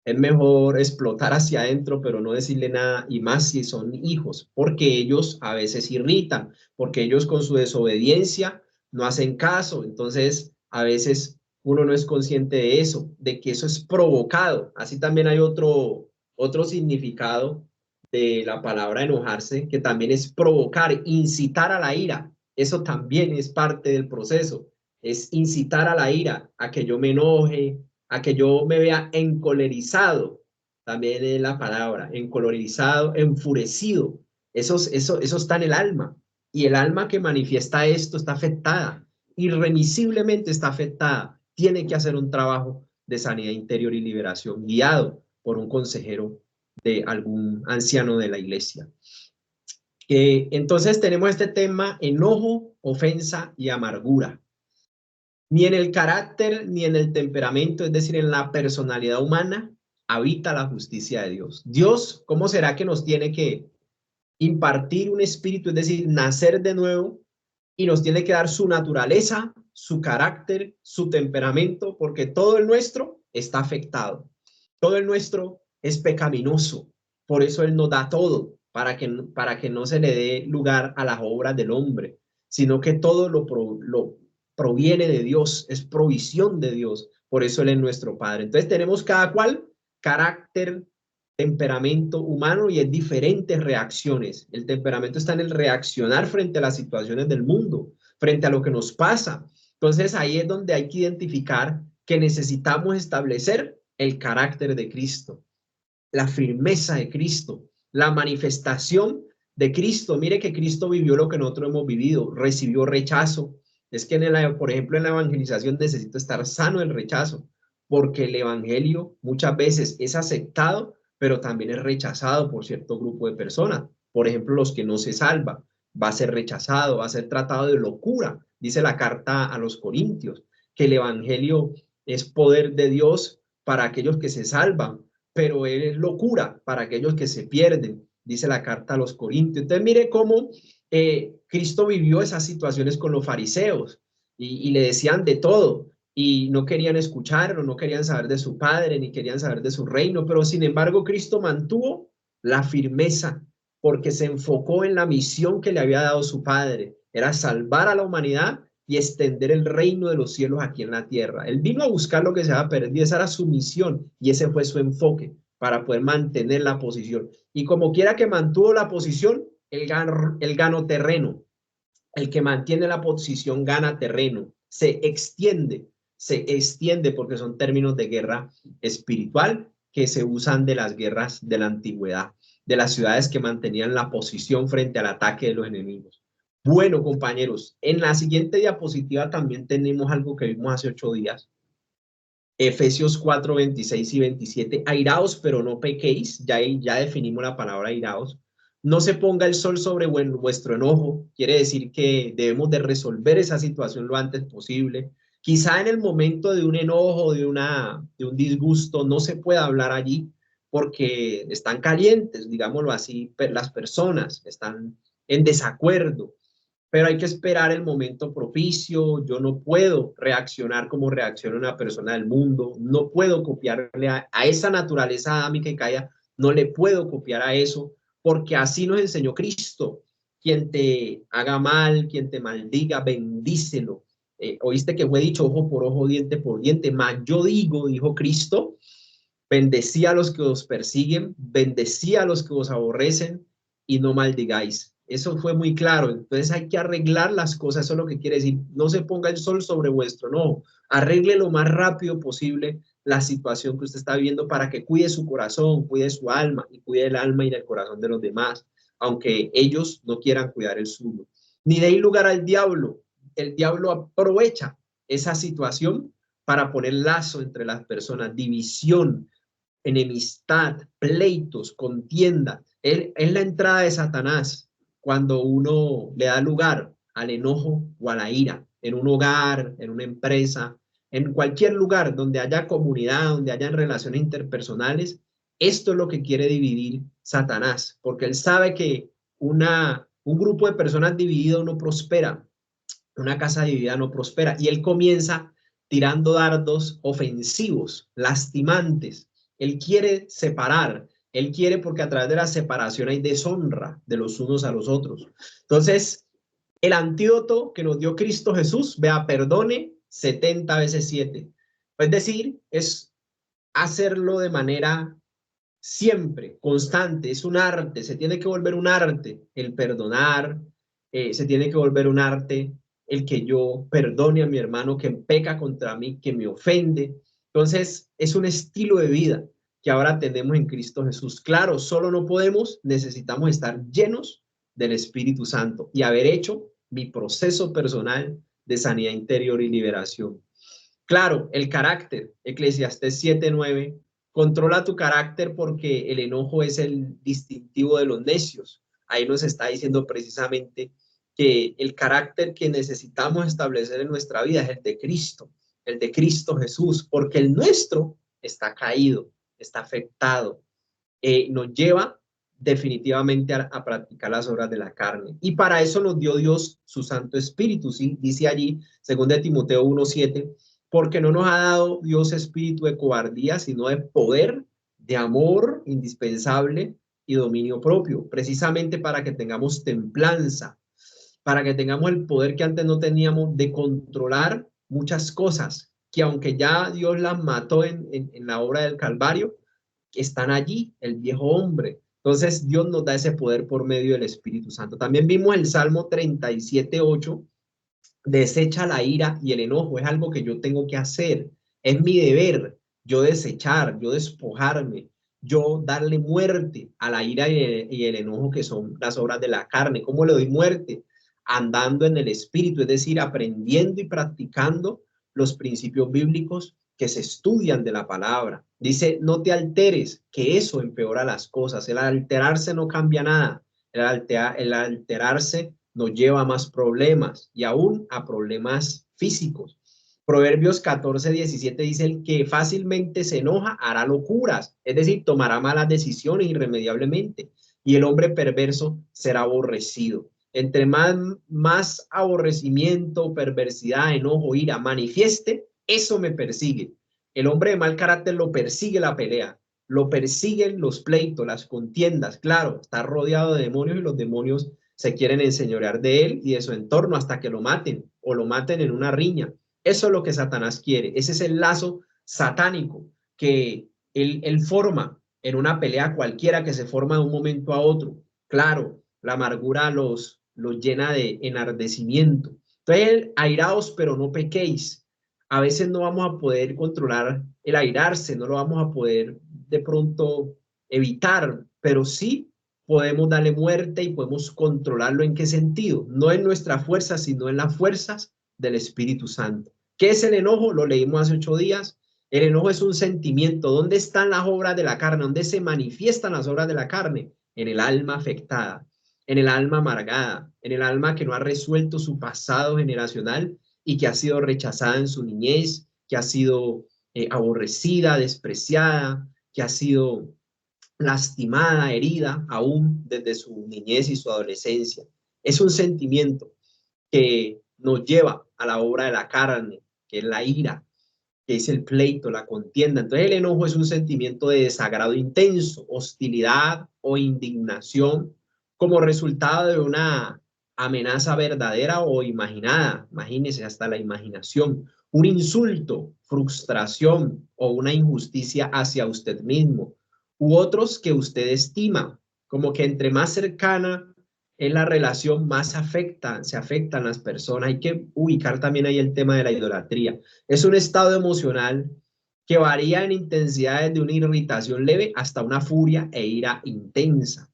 Es mejor explotar hacia adentro, pero no decirle nada, y más si son hijos, porque ellos a veces irritan, porque ellos con su desobediencia no hacen caso. Entonces, a veces uno no es consciente de eso, de que eso es provocado. Así también hay otro significado de la palabra enojarse, que también es provocar, incitar a la ira. Eso también es parte del proceso, es incitar a la ira, a que yo me enoje, a que yo me vea encolerizado, también es la palabra, encolerizado, enfurecido. Eso está en el alma, y el alma que manifiesta esto está afectada, irremisiblemente está afectada. Tiene que hacer un trabajo de sanidad interior y liberación, guiado por un consejero de algún anciano de la iglesia. Entonces tenemos este tema: enojo, ofensa y amargura. Ni en el carácter ni en el temperamento, es decir, en la personalidad humana, habita la justicia de Dios. Dios, ¿cómo será que nos tiene que impartir un espíritu, es decir, nacer de nuevo, y nos tiene que dar su naturaleza, su carácter, su temperamento? Porque todo el nuestro está afectado, todo el nuestro es pecaminoso. Por eso Él nos da todo, para que no se le dé lugar a las obras del hombre, sino que todo lo proviene de Dios, es provisión de Dios. Por eso Él es nuestro Padre. Entonces tenemos cada cual carácter, temperamento humano, y es diferentes reacciones. El temperamento está en el reaccionar frente a las situaciones del mundo, frente a lo que nos pasa. Entonces ahí es donde hay que identificar que necesitamos establecer el carácter de Cristo, la firmeza de Cristo, la manifestación de Cristo. Mire que Cristo vivió lo que nosotros hemos vivido, recibió rechazo. Es que por ejemplo, en la evangelización necesito estar sano del rechazo, porque el evangelio muchas veces es aceptado, pero también es rechazado por cierto grupo de personas. Por ejemplo, los que no se salvan, va a ser rechazado, va a ser tratado de locura. Dice la carta a los Corintios que el evangelio es poder de Dios para aquellos que se salvan, pero es locura para aquellos que se pierden, dice la carta a los Corintios. Entonces mire cómo Cristo vivió esas situaciones con los fariseos, y le decían de todo, y no querían escucharlo, no querían saber de su Padre, ni querían saber de su reino, pero sin embargo Cristo mantuvo la firmeza, porque se enfocó en la misión que le había dado su Padre, era salvar a la humanidad y extender el reino de los cielos aquí en la tierra. Él vino a buscar lo que se había perdido, esa era su misión, y ese fue su enfoque para poder mantener la posición. Y como quiera que mantuvo la posición, él ganó terreno. El que mantiene la posición gana terreno, se extiende porque son términos de guerra espiritual que se usan de las guerras de la antigüedad, de las ciudades que mantenían la posición frente al ataque de los enemigos. Bueno, compañeros, en la siguiente diapositiva también tenemos algo que vimos hace 8 días. Efesios 4, 26 y 27. Airaos, pero no pequéis. Ya definimos la palabra airaos. No se ponga el sol sobre vuestro enojo. Quiere decir que debemos de resolver esa situación lo antes posible. Quizá en el momento de un enojo, de un disgusto, no se pueda hablar allí porque están calientes, digámoslo así, las personas están en desacuerdo, pero hay que esperar el momento propicio. Yo no puedo reaccionar como reacciona una persona del mundo, no puedo copiarle a esa naturaleza adámica y caída, no le puedo copiar a eso, porque así nos enseñó Cristo. Quien te haga mal, quien te maldiga, bendícelo. Oíste que fue dicho ojo por ojo, diente por diente, mas yo digo, dijo Cristo, bendecí a los que os persiguen, bendecí a los que os aborrecen, y no maldigáis. Eso fue muy claro. Entonces hay que arreglar las cosas. Eso es lo que quiere decir. No se ponga el sol sobre vuestro enojo. Arregle lo más rápido posible la situación que usted está viviendo para que cuide su corazón, cuide su alma y cuide el alma y el corazón de los demás, aunque ellos no quieran cuidar el suyo. Ni deis lugar al diablo. El diablo aprovecha esa situación para poner lazo entre las personas, división, enemistad, pleitos, contienda. Es la entrada de Satanás cuando uno le da lugar al enojo o a la ira, en un hogar, en una empresa, en cualquier lugar donde haya comunidad, donde haya relaciones interpersonales. Esto es lo que quiere dividir Satanás, porque él sabe que un grupo de personas dividido no prospera, una casa dividida no prospera, y él comienza tirando dardos ofensivos, lastimantes, Él quiere separar. Él quiere porque a través de la separación hay deshonra de los unos a los otros. Entonces, el antídoto que nos dio Cristo Jesús, vea, perdone 70 veces 7. Es decir, es hacerlo de manera siempre, constante, es un arte, se tiene que volver un arte el perdonar, se tiene que volver un arte el que yo perdone a mi hermano que peca contra mí, que me ofende. Entonces, es un estilo de vida que ahora tenemos en Cristo Jesús. Claro, solo no podemos, necesitamos estar llenos del Espíritu Santo y haber hecho mi proceso personal de sanidad interior y liberación. Claro, el carácter, Eclesiastés 7:9, controla tu carácter porque el enojo es el distintivo de los necios. Ahí nos está diciendo precisamente que el carácter que necesitamos establecer en nuestra vida es el de Cristo Jesús, porque el nuestro está caído, está afectado, nos lleva definitivamente a practicar las obras de la carne. Y para eso nos dio Dios su Santo Espíritu, ¿sí? Dice allí, 2 Timoteo 1:7, porque no nos ha dado Dios espíritu de cobardía, sino de poder, de amor indispensable y dominio propio, precisamente para que tengamos templanza, para que tengamos el poder que antes no teníamos de controlar muchas cosas, que aunque ya Dios las mató en la obra del Calvario, están allí, el viejo hombre. Entonces Dios nos da ese poder por medio del Espíritu Santo. También vimos el Salmo 37:8, desecha la ira y el enojo, es algo que yo tengo que hacer, es mi deber, yo desechar, yo despojarme, yo darle muerte a la ira y el enojo que son las obras de la carne. ¿Cómo le doy muerte? Andando en el Espíritu, es decir, aprendiendo y practicando los principios bíblicos que se estudian de la palabra. Dice, no te alteres, que eso empeora las cosas. El alterarse no cambia nada. El alterarse nos lleva a más problemas y aún a problemas físicos. Proverbios 14:17 dice, el que fácilmente se enoja hará locuras, es decir, tomará malas decisiones irremediablemente, y el hombre perverso será aborrecido. Entre más aborrecimiento, perversidad, enojo, ira manifieste, eso me persigue. El hombre de mal carácter lo persigue la pelea, lo persiguen los pleitos, las contiendas. Claro, está rodeado de demonios y los demonios se quieren enseñorear de él y de su entorno hasta que lo maten o lo maten en una riña. Eso es lo que Satanás quiere. Ese es el lazo satánico que él forma en una pelea cualquiera que se forma de un momento a otro. Claro, la amargura los llena de enardecimiento. Entonces, airaos, pero no pequéis. A veces no vamos a poder controlar el airarse, no lo vamos a poder de pronto evitar, pero sí podemos darle muerte y podemos controlarlo. ¿En qué sentido? No en nuestra fuerza, sino en las fuerzas del Espíritu Santo. ¿Qué es el enojo? Lo leímos hace 8 días. El enojo es un sentimiento. ¿Dónde están las obras de la carne? ¿Dónde se manifiestan las obras de la carne? En el alma afectada, en el alma amargada, en el alma que no ha resuelto su pasado generacional y que ha sido rechazada en su niñez, que ha sido aborrecida, despreciada, que ha sido lastimada, herida, aún desde su niñez y su adolescencia. Es un sentimiento que nos lleva a la obra de la carne, que es la ira, que es el pleito, la contienda. Entonces el enojo es un sentimiento de desagrado intenso, hostilidad o indignación como resultado de una amenaza verdadera o imaginada. Imagínense hasta la imaginación. Un insulto, frustración o una injusticia hacia usted mismo u otros que usted estima, como que entre más cercana es la relación, más se afectan las personas. Hay que ubicar también ahí el tema de la idolatría. Es un estado emocional que varía en intensidades de una irritación leve hasta una furia e ira intensa.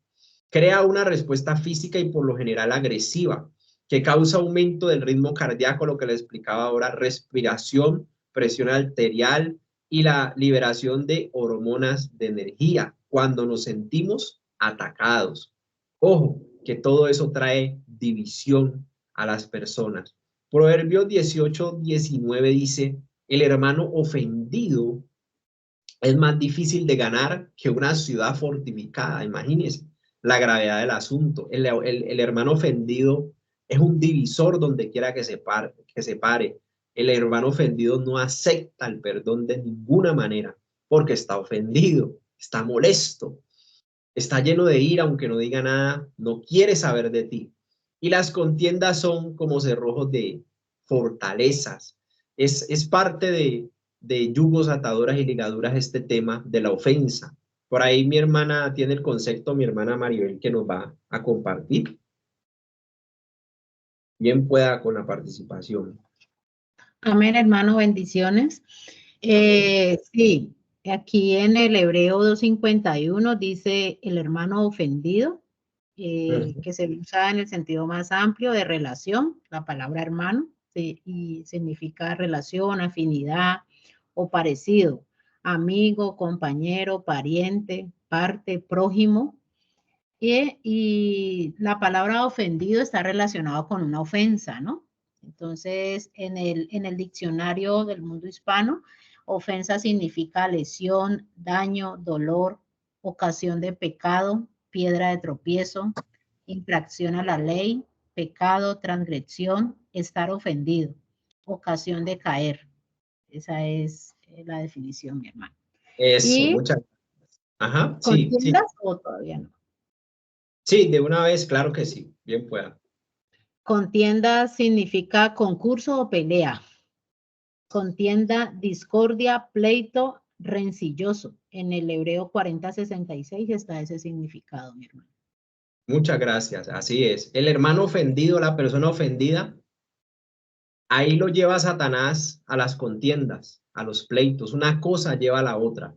Crea una respuesta física y por lo general agresiva, que causa aumento del ritmo cardíaco, lo que le explicaba ahora, respiración, presión arterial y la liberación de hormonas de energía cuando nos sentimos atacados. Ojo, que todo eso trae división a las personas. Proverbios 18:19 dice, el hermano ofendido es más difícil de ganar que una ciudad fortificada. Imagínense la gravedad del asunto. El hermano ofendido es un divisor donde quiera que se pare. El hermano ofendido no acepta el perdón de ninguna manera. porque está ofendido, está molesto, está lleno de ira, aunque no diga nada, no quiere saber de ti. Y las contiendas son como cerrojos de fortalezas. Es parte de yugos, ataduras y ligaduras este tema de la ofensa. Por ahí mi hermana tiene el concepto, mi hermana Maribel, que nos va a compartir. Bien pueda con la participación. Amén, hermano, bendiciones. Sí, aquí en el Hebreo 2:51 dice el hermano ofendido, que se usa en el sentido más amplio de relación, la palabra hermano, sí, y significa relación, afinidad o parecido, amigo, compañero, pariente, parte, prójimo. Y la palabra ofendido está relacionado con una ofensa, ¿no? Entonces, en el diccionario del mundo hispano, ofensa significa lesión, daño, dolor, ocasión de pecado, piedra de tropiezo, infracción a la ley, pecado, transgresión, estar ofendido, ocasión de caer. Esa es la definición, mi hermano. Eso, ¿Y muchas gracias. Ajá, sí, sí. contiendas o todavía no? Sí, de una vez, claro que sí, bien pueda. Contienda significa concurso o pelea. Contienda, discordia, pleito, rencilloso. En el hebreo 40:66 está ese significado, mi hermano. Muchas gracias, así es. El hermano ofendido, la persona ofendida, ahí lo lleva Satanás a las contiendas, a los pleitos. Una cosa lleva a la otra.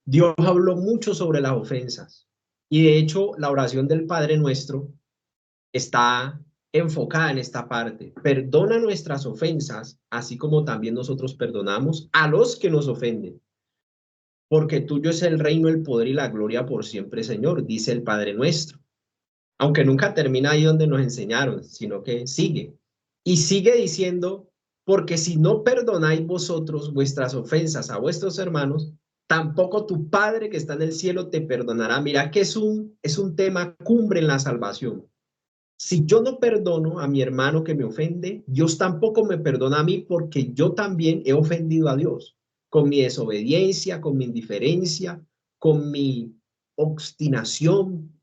Dios habló mucho sobre las ofensas y de hecho la oración del Padre Nuestro está enfocada en esta parte. Perdona nuestras ofensas, así como también nosotros perdonamos a los que nos ofenden. Porque tuyo es el reino, el poder y la gloria por siempre, Señor, dice el Padre Nuestro. Aunque nunca termina ahí donde nos enseñaron, sino que sigue. Y sigue diciendo, porque si no perdonáis vosotros vuestras ofensas a vuestros hermanos, tampoco tu Padre que está en el cielo te perdonará. Mira que es un tema cumbre en la salvación. Si yo no perdono a mi hermano que me ofende, Dios tampoco me perdona a mí porque yo también he ofendido a Dios con mi desobediencia, con mi indiferencia, con mi obstinación,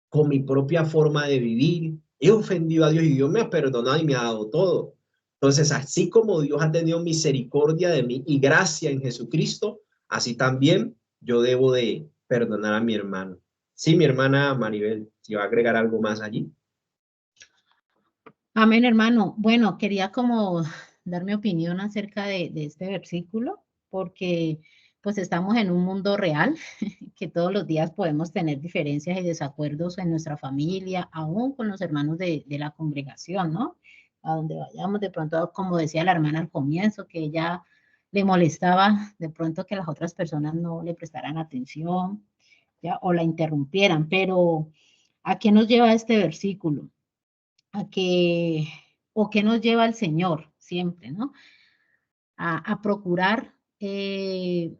con mi propia forma de vivir. He ofendido a Dios y Dios me ha perdonado y me ha dado todo. Entonces, así como Dios ha tenido misericordia de mí y gracia en Jesucristo, así también yo debo de perdonar a mi hermano. Sí, mi hermana Maribel, si va a agregar algo más allí. Amén, hermano. Bueno, quería como dar mi opinión acerca de este versículo, porque pues estamos en un mundo real, que todos los días podemos tener diferencias y desacuerdos en nuestra familia, aún con los hermanos de la congregación, ¿no? A donde vayamos, de pronto, como decía la hermana al comienzo, que ella le molestaba de pronto que las otras personas no le prestaran atención, ¿ya? O la interrumpieran, pero ¿a qué nos lleva este versículo? A que, o que nos lleva el Señor siempre, ¿no? A procurar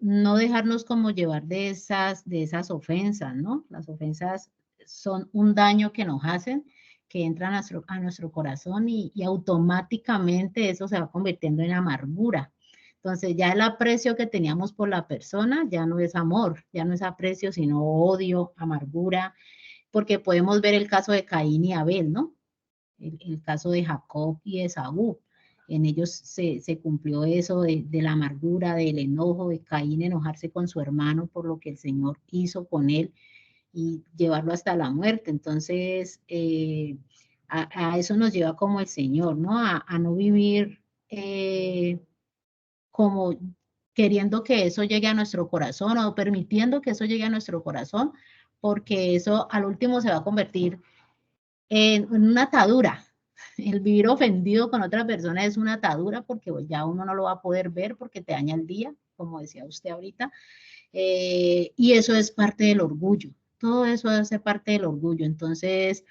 no dejarnos como llevar de esas ofensas, ¿no? Las ofensas son un daño que nos hacen, que entran a nuestro corazón y automáticamente eso se va convirtiendo en amargura. Entonces ya el aprecio que teníamos por la persona ya no es amor, ya no es aprecio, sino odio, amargura, porque podemos ver el caso de Caín y Abel, ¿no? El caso de Jacob y Esaú. En ellos se cumplió eso de la amargura, del enojo, de Caín enojarse con su hermano por lo que el Señor hizo con él y llevarlo hasta la muerte. Entonces, a eso nos lleva como el Señor, ¿no? A no vivir como queriendo que eso llegue a nuestro corazón o permitiendo que eso llegue a nuestro corazón, porque eso al último se va a convertir en una atadura. El vivir ofendido con otra persona es una atadura porque ya uno no lo va a poder ver porque te daña el día, como decía usted ahorita, y eso es parte del orgullo. Todo eso hace parte del orgullo. Entonces,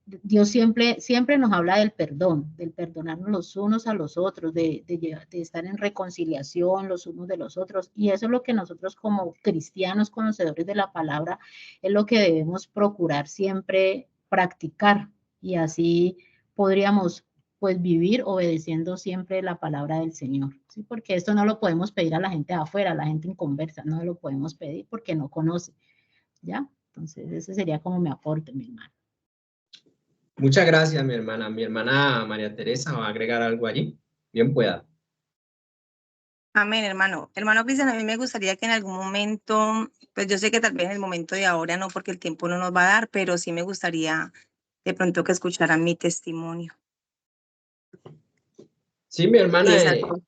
Dios siempre nos habla del perdón, del perdonarnos los unos a los otros, de estar en reconciliación los unos de los otros. Y eso es lo que nosotros como cristianos conocedores de la palabra, es lo que debemos procurar siempre practicar. Y así podríamos pues vivir obedeciendo siempre la palabra del Señor, ¿sí? Porque esto no lo podemos pedir a la gente de afuera, a la gente inconversa, no lo podemos pedir porque no conoce, ¿ya? Entonces, ese sería como mi aporte, mi hermano. Muchas gracias, mi hermana. Mi hermana María Teresa va a agregar algo allí. Bien pueda. Amén, hermano. Hermano Cristian, a mí me gustaría que en algún momento, pues yo sé que tal vez en el momento de ahora no, porque el tiempo no nos va a dar, pero sí me gustaría de pronto que escucharan mi testimonio. Sí, mi Y hermana, es algo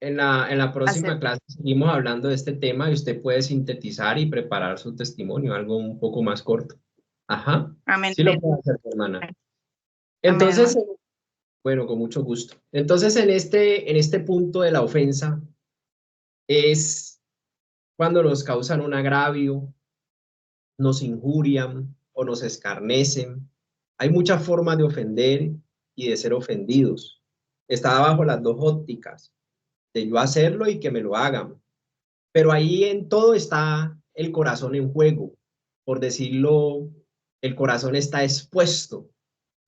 en la próxima hacer. clase seguimos hablando de este tema y usted puede sintetizar y preparar su testimonio, algo un poco más corto. Ajá, Amén, sí lo puede hacer, mi hermana. amén, Entonces, hermano. bueno, con mucho gusto. Entonces, en este punto de la ofensa es cuando nos causan un agravio, nos injurian o nos escarnecen. Hay muchas formas de ofender y de ser ofendidos. Está bajo las dos ópticas, de yo hacerlo y que me lo hagan. Pero ahí en todo está el corazón en juego. Por decirlo, el corazón está expuesto.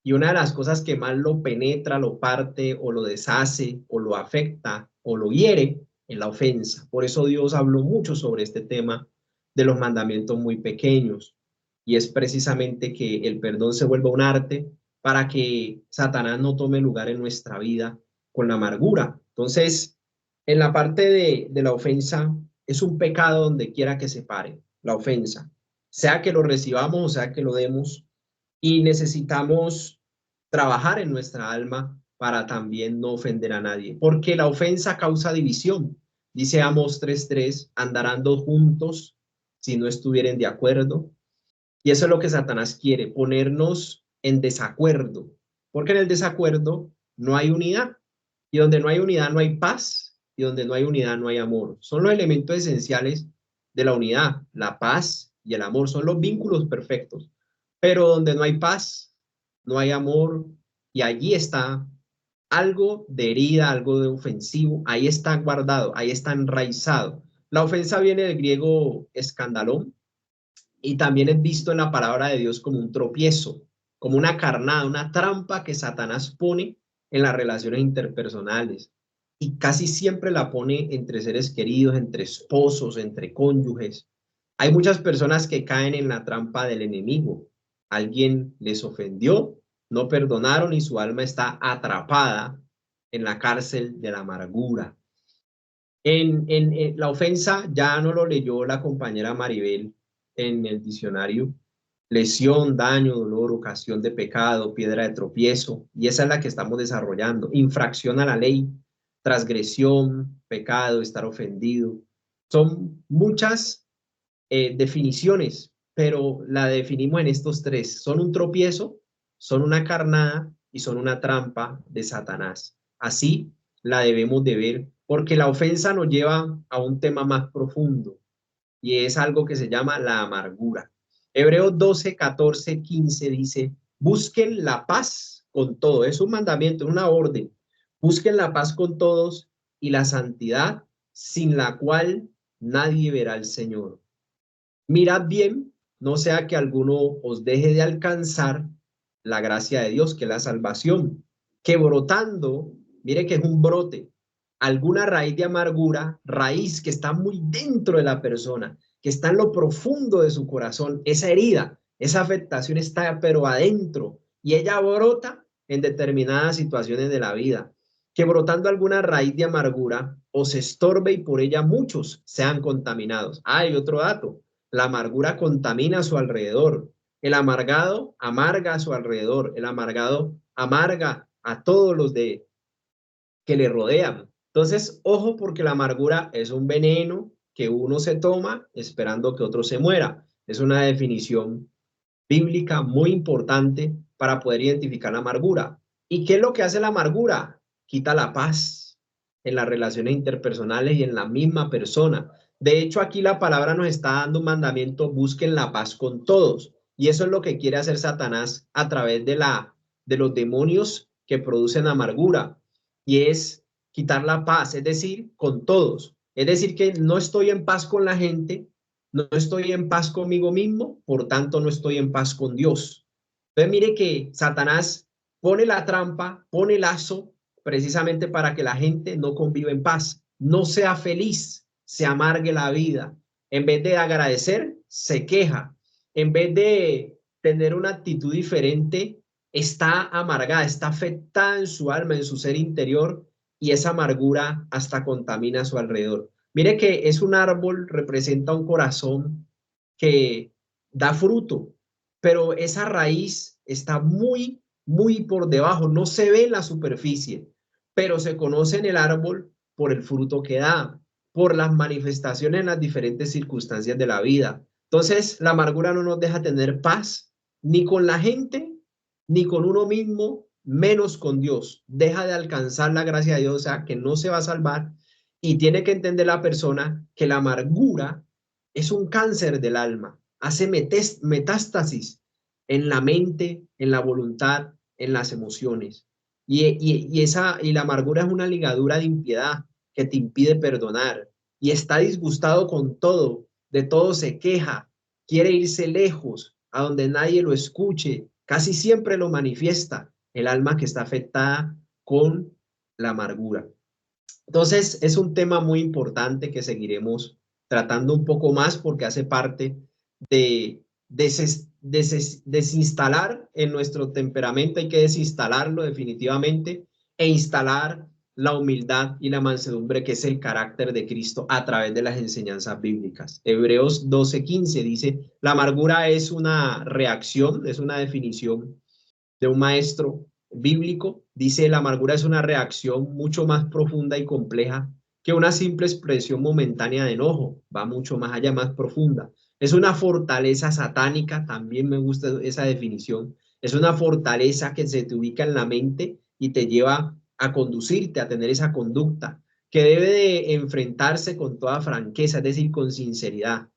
Y una de las cosas que más lo penetra, lo parte o lo deshace o lo afecta o lo hiere es la ofensa. Por eso Dios habló mucho sobre este tema de los mandamientos muy pequeños. Y es precisamente que el perdón se vuelva un arte para que Satanás no tome lugar en nuestra vida con la amargura. Entonces, en la parte de la ofensa, es un pecado donde quiera que se pare, la ofensa. Sea que lo recibamos o sea que lo demos, y necesitamos trabajar en nuestra alma para también no ofender a nadie, porque la ofensa causa división. Dice Amós 3:3, andarán dos juntos si no estuvieren de acuerdo. Y eso es lo que Satanás quiere, ponernos en desacuerdo, porque en el desacuerdo no hay unidad, y donde no hay unidad no hay paz, y donde no hay unidad no hay amor. Son los elementos esenciales de la unidad, la paz y el amor, son los vínculos perfectos. Pero donde no hay paz, no hay amor, y allí está algo de herida, algo de ofensivo, ahí está guardado, ahí está enraizado. La ofensa viene del griego escandalón, y también es visto en la palabra de Dios como un tropiezo, como una carnada, una trampa que Satanás pone en las relaciones interpersonales. Y casi siempre la pone entre seres queridos, entre esposos, entre cónyuges. Hay muchas personas que caen en la trampa del enemigo. Alguien les ofendió, no perdonaron y su alma está atrapada en la cárcel de la amargura. En la ofensa ya no lo leyó la compañera Maribel en el diccionario: lesión, daño, dolor, ocasión de pecado, piedra de tropiezo, y esa es la que estamos desarrollando. Infracción a la ley, transgresión, pecado, estar ofendido. Son muchas definiciones, pero la definimos en estos tres: son un tropiezo, son una carnada y son una trampa de Satanás. Así la debemos de ver, porque la ofensa nos lleva a un tema más profundo, y es algo que se llama la amargura. Hebreos 12, 14, 15 dice: busquen la paz con todo. Es un mandamiento, una orden. Busquen la paz con todos y la santidad, sin la cual nadie verá al Señor. Mirad bien, no sea que alguno os deje de alcanzar la gracia de Dios, que es la salvación, que brotando, mire que es un brote, alguna raíz de amargura, raíz que está muy dentro de la persona, que está en lo profundo de su corazón, esa herida, esa afectación está pero adentro, y ella brota en determinadas situaciones de la vida, que brotando alguna raíz de amargura os estorbe y por ella muchos sean contaminados. Hay otro dato: la amargura contamina a su alrededor. El amargado amarga a su alrededor. El amargado amarga a todos los que le rodean. Entonces, ojo, porque la amargura es un veneno que uno se toma esperando que otro se muera. Es una definición bíblica muy importante para poder identificar la amargura. ¿Y qué es lo que hace la amargura? Quita la paz en las relaciones interpersonales y en la misma persona. De hecho, aquí la palabra nos está dando un mandamiento: busquen la paz con todos. Y eso es lo que quiere hacer Satanás a través de los demonios que producen amargura. Y es quitar la paz, es decir, con todos. Es decir, que no estoy en paz con la gente, no estoy en paz conmigo mismo, por tanto no estoy en paz con Dios. Entonces mire que Satanás pone la trampa, pone el lazo, precisamente para que la gente no conviva en paz, no sea feliz, se amargue la vida. En vez de agradecer, se queja. En vez de tener una actitud diferente, está amargada, está afectada en su alma, en su ser interior, y esa amargura hasta contamina a su alrededor. Mire que es un árbol, representa un corazón que da fruto, pero esa raíz está muy, muy por debajo, no se ve en la superficie, pero se conoce en el árbol por el fruto que da, por las manifestaciones en las diferentes circunstancias de la vida. Entonces, la amargura no nos deja tener paz, ni con la gente, ni con uno mismo, menos con Dios. Deja de alcanzar la gracia de Dios, o sea, que no se va a salvar, y tiene que entender la persona que la amargura es un cáncer del alma, hace metástasis en la mente, en la voluntad, en las emociones. Y la amargura es una ligadura de impiedad que te impide perdonar, y está disgustado con todo, de todo se queja, quiere irse lejos, a donde nadie lo escuche, casi siempre lo manifiesta el alma que está afectada con la amargura. Entonces, es un tema muy importante que seguiremos tratando un poco más porque hace parte de desinstalar en nuestro temperamento, hay que desinstalarlo definitivamente e instalar la humildad y la mansedumbre, que es el carácter de Cristo a través de las enseñanzas bíblicas. Hebreos 12:15 dice, la amargura es una reacción, es una definición de un maestro bíblico. Dice, la amargura es una reacción mucho más profunda y compleja que una simple expresión momentánea de enojo, va mucho más allá, más profunda. Es una fortaleza satánica, también me gusta esa definición. Es una fortaleza que se te ubica en la mente y te lleva a conducirte, a tener esa conducta que debe de enfrentarse con toda franqueza, es decir, con sinceridad.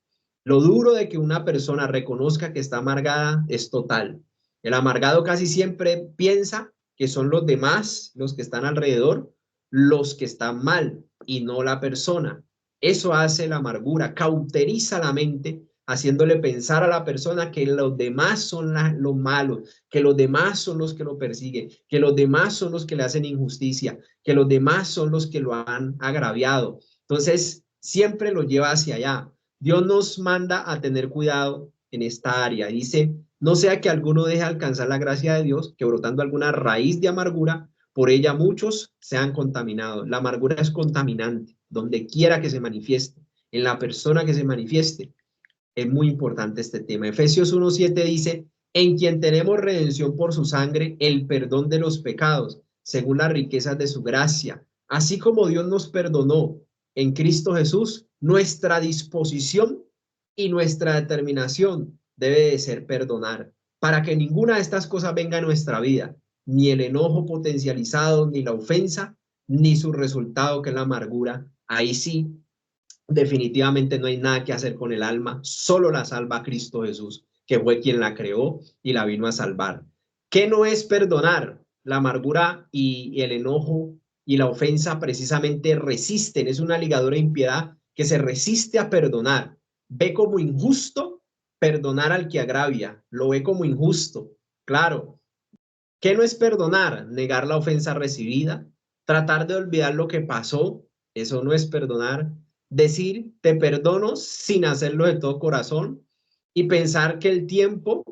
Lo duro de que una persona reconozca que está amargada es total. El amargado casi siempre piensa que son los demás, los que están alrededor, los que están mal y no la persona. Eso hace la amargura, cauteriza la mente, haciéndole pensar a la persona que los demás son los malos, que los demás son los que lo persiguen, que los demás son los que le hacen injusticia, que los demás son los que lo han agraviado. Entonces, siempre lo lleva hacia allá. Dios nos manda a tener cuidado en esta área. Dice, no sea que alguno deje alcanzar la gracia de Dios, que brotando alguna raíz de amargura, por ella muchos sean contaminados. La amargura es contaminante, donde quiera que se manifieste, en la persona que se manifieste. Es muy importante este tema. Efesios 1:7 dice, en quien tenemos redención por su sangre, el perdón de los pecados, según las riquezas de su gracia. Así como Dios nos perdonó en Cristo Jesús, nuestra disposición y nuestra determinación debe de ser perdonar, para que ninguna de estas cosas venga a nuestra vida, ni el enojo potencializado, ni la ofensa, ni su resultado, que es la amargura. Ahí sí, definitivamente no hay nada que hacer con el alma, solo la salva Cristo Jesús, que fue quien la creó y la vino a salvar. ¿Qué no es perdonar? La amargura y el enojo y la ofensa precisamente resisten, es una ligadura de impiedad que se resiste a perdonar. Ve como injusto perdonar al que agravia, lo ve como injusto. Claro, ¿qué no es perdonar? Negar la ofensa recibida, tratar de olvidar lo que pasó, eso no es perdonar. Decir, te perdono sin hacerlo de todo corazón y pensar que el tiempo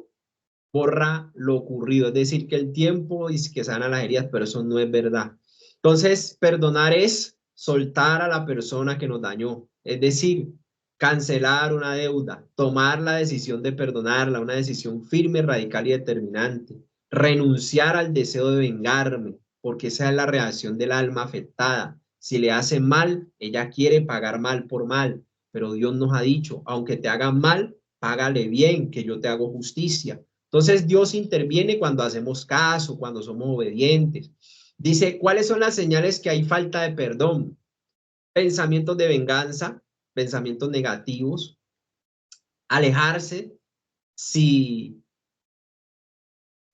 borra lo ocurrido, es decir, que el tiempo es que sana las heridas, pero eso no es verdad. Entonces, perdonar es soltar a la persona que nos dañó, es decir, cancelar una deuda, tomar la decisión de perdonarla, una decisión firme, radical y determinante, renunciar al deseo de vengarme, porque esa es la reacción del alma afectada. Si le hacen mal, ella quiere pagar mal por mal, pero Dios nos ha dicho, aunque te hagan mal, págale bien, que yo te hago justicia. Entonces Dios interviene cuando hacemos caso, cuando somos obedientes. Dice, ¿cuáles son las señales que hay falta de perdón? Pensamientos de venganza, pensamientos negativos, alejarse si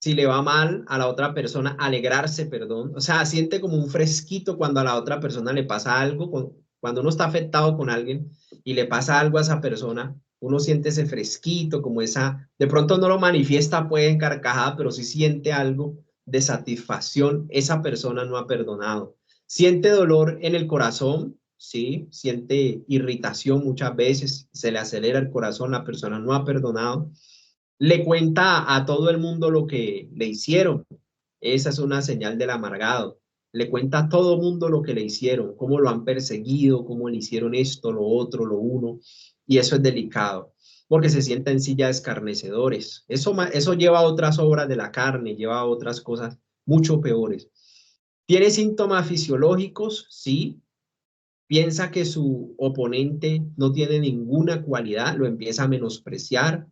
le va mal a la otra persona, alegrarse, perdón. O sea, siente como un fresquito cuando a la otra persona le pasa algo, cuando uno está afectado con alguien y le pasa algo a esa persona, uno siente ese fresquito, como esa, de pronto no lo manifiesta pues en carcajada, pero sí siente algo de satisfacción, esa persona no ha perdonado. Siente dolor en el corazón, ¿sí? Siente irritación muchas veces, se le acelera el corazón, la persona no ha perdonado. Le cuenta a todo el mundo lo que le hicieron. Esa es una señal del amargado. Le cuenta a todo el mundo lo que le hicieron, cómo lo han perseguido, cómo le hicieron esto, lo otro, lo uno. Y eso es delicado, porque se sienta en silla de escarnecedores. Eso lleva a otras obras de la carne, lleva a otras cosas mucho peores. ¿Tiene síntomas fisiológicos? Sí. Piensa que su oponente no tiene ninguna cualidad, lo empieza a menospreciar,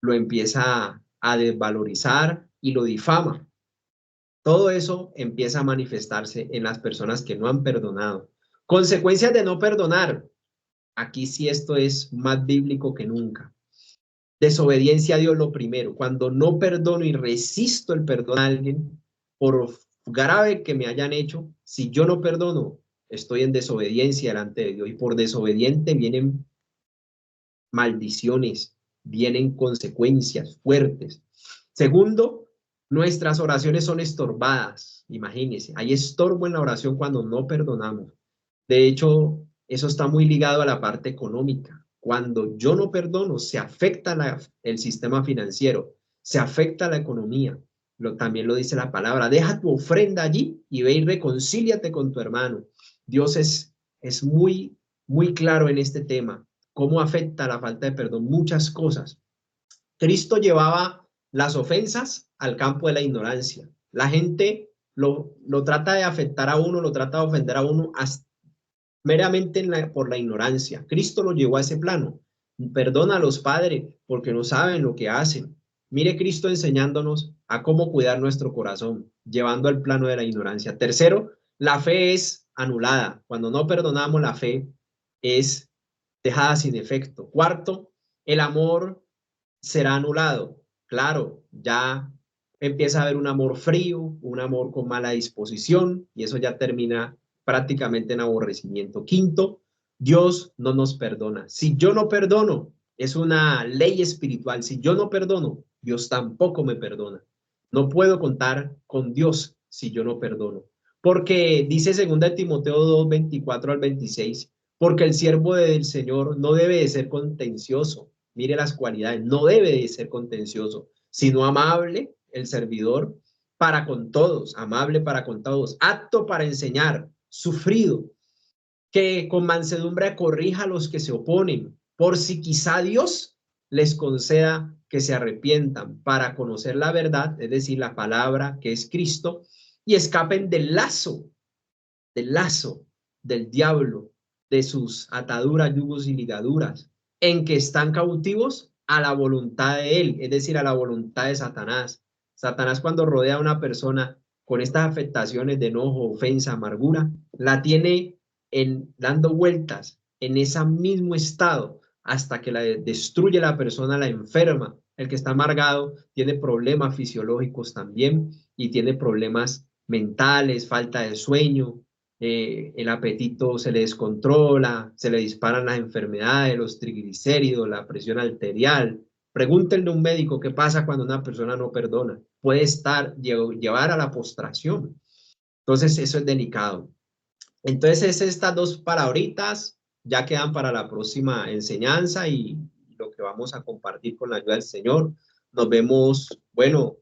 lo empieza a desvalorizar y lo difama. Todo eso empieza a manifestarse en las personas que no han perdonado. Consecuencias de no perdonar. Aquí sí esto es más bíblico que nunca. Desobediencia a Dios lo primero. Cuando no perdono y resisto el perdón a alguien, por grave que me hayan hecho, si yo no perdono, estoy en desobediencia delante de Dios. Y por desobediente vienen maldiciones, vienen consecuencias fuertes. Segundo, nuestras oraciones son estorbadas. Imagínense, hay estorbo en la oración cuando no perdonamos. De hecho, eso está muy ligado a la parte económica. Cuando yo no perdono, se afecta el sistema financiero, se afecta la economía. También lo dice la palabra. Deja tu ofrenda allí y ve y reconcíliate con tu hermano. Dios es muy, muy claro en este tema. ¿Cómo afecta la falta de perdón? Muchas cosas. Cristo llevaba las ofensas al campo de la ignorancia. La gente lo trata de afectar a uno, lo trata de ofender a uno meramente por la ignorancia. Cristo lo llevó a ese plano. Perdona a los padres porque no saben lo que hacen. Mire Cristo enseñándonos a cómo cuidar nuestro corazón, llevando al plano de la ignorancia. Tercero, la fe es anulada. Cuando no perdonamos, la fe es dejada sin efecto. Cuarto, el amor será anulado. Claro, ya empieza a haber un amor frío, un amor con mala disposición, y eso ya termina prácticamente en aborrecimiento. Quinto, Dios no nos perdona. Si yo no perdono, es una ley espiritual. Si yo no perdono, Dios tampoco me perdona. No puedo contar con Dios si yo no perdono. Porque dice 2 Timoteo 2, 24 al 26, porque el siervo del Señor no debe de ser contencioso. Mire las cualidades, no debe de ser contencioso, sino amable, el servidor, para con todos, amable para con todos, apto para enseñar, sufrido, que con mansedumbre corrija a los que se oponen, por si quizá Dios les conceda que se arrepientan para conocer la verdad, es decir, la palabra que es Cristo, y escapen del lazo del diablo, de sus ataduras, yugos y ligaduras, en que están cautivos a la voluntad de él, es decir, a la voluntad de Satanás. Satanás, cuando rodea a una persona con estas afectaciones de enojo, ofensa, amargura, la tiene dando vueltas en ese mismo estado hasta que la destruye la persona, la enferma. El que está amargado tiene problemas fisiológicos también y tiene problemas mentales, falta de sueño, el apetito se le descontrola, se le disparan las enfermedades, los triglicéridos, la presión arterial. Pregúntenle a un médico qué pasa cuando una persona no perdona. Puede llevar a la postración. Entonces, eso es delicado. Entonces, estas dos palabritas ya quedan para la próxima enseñanza y lo que vamos a compartir con la ayuda del Señor. Nos vemos, bueno,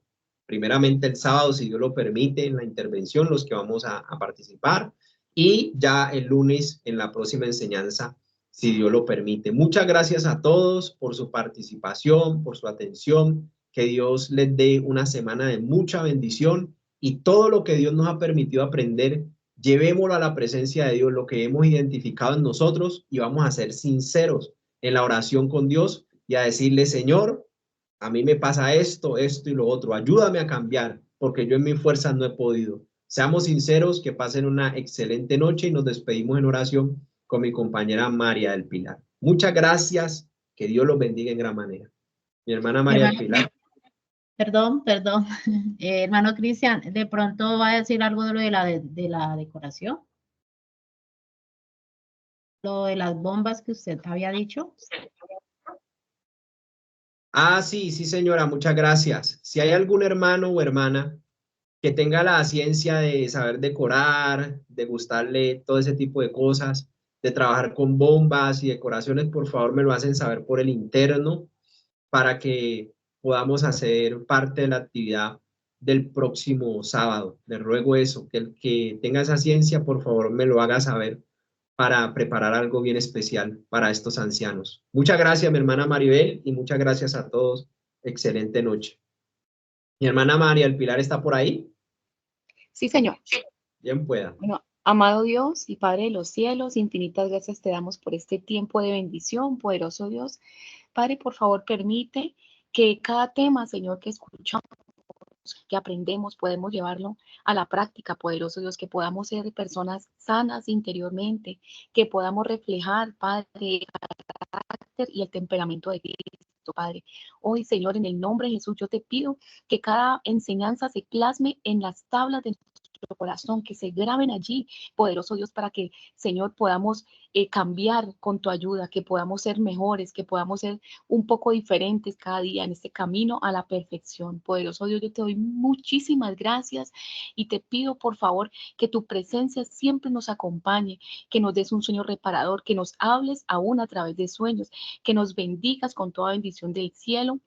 primeramente el sábado, si Dios lo permite, en la intervención, los que vamos a participar, y ya el lunes en la próxima enseñanza, si Dios lo permite. Muchas gracias a todos por su participación, por su atención. Que Dios les dé una semana de mucha bendición y todo lo que Dios nos ha permitido aprender, llevémoslo a la presencia de Dios, lo que hemos identificado en nosotros, y vamos a ser sinceros en la oración con Dios y a decirle: Señor, a mí me pasa esto, esto y lo otro, ayúdame a cambiar, porque yo en mis fuerzas no he podido. Seamos sinceros, que pasen una excelente noche y nos despedimos en oración con mi compañera María del Pilar. Muchas gracias, que Dios los bendiga en gran manera. Mi hermana María del Pilar. Perdón. Hermano Cristian, ¿de pronto va a decir algo de lo de la decoración? Lo de las bombas que usted había dicho. Sí, señora, muchas gracias. Si hay algún hermano o hermana que tenga la ciencia de saber decorar, de gustarle todo ese tipo de cosas, de trabajar con bombas y decoraciones, por favor me lo hacen saber por el interno para que podamos hacer parte de la actividad del próximo sábado. Les ruego eso, que el que tenga esa ciencia, por favor me lo haga saber para preparar algo bien especial para estos ancianos. Muchas gracias, mi hermana Maribel, y muchas gracias a todos. Excelente noche. Mi hermana María del Pilar está por ahí. Sí, Señor. Bien pueda. Bueno, amado Dios y Padre de los cielos, infinitas gracias te damos por este tiempo de bendición, poderoso Dios. Padre, por favor, permite que cada tema, Señor, que escuchamos, que aprendemos, podemos llevarlo a la práctica, poderoso Dios, que podamos ser personas sanas interiormente, que podamos reflejar, Padre, el carácter y el temperamento de Cristo, Padre. Hoy, Señor, en el nombre de Jesús, yo te pido que cada enseñanza se plasme en las tablas de nuestro corazón, que se graben allí, poderoso Dios, para que, Señor, podamos cambiar con tu ayuda, que podamos ser mejores, que podamos ser un poco diferentes cada día en este camino a la perfección. Poderoso Dios, yo te doy muchísimas gracias y te pido, por favor, que tu presencia siempre nos acompañe, que nos des un sueño reparador, que nos hables aún a través de sueños, que nos bendigas con toda bendición del cielo.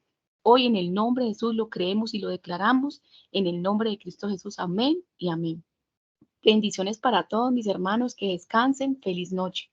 Hoy en el nombre de Jesús lo creemos y lo declaramos. En el nombre de Cristo Jesús. Amén y amén. Bendiciones para todos mis hermanos. Que descansen. Feliz noche.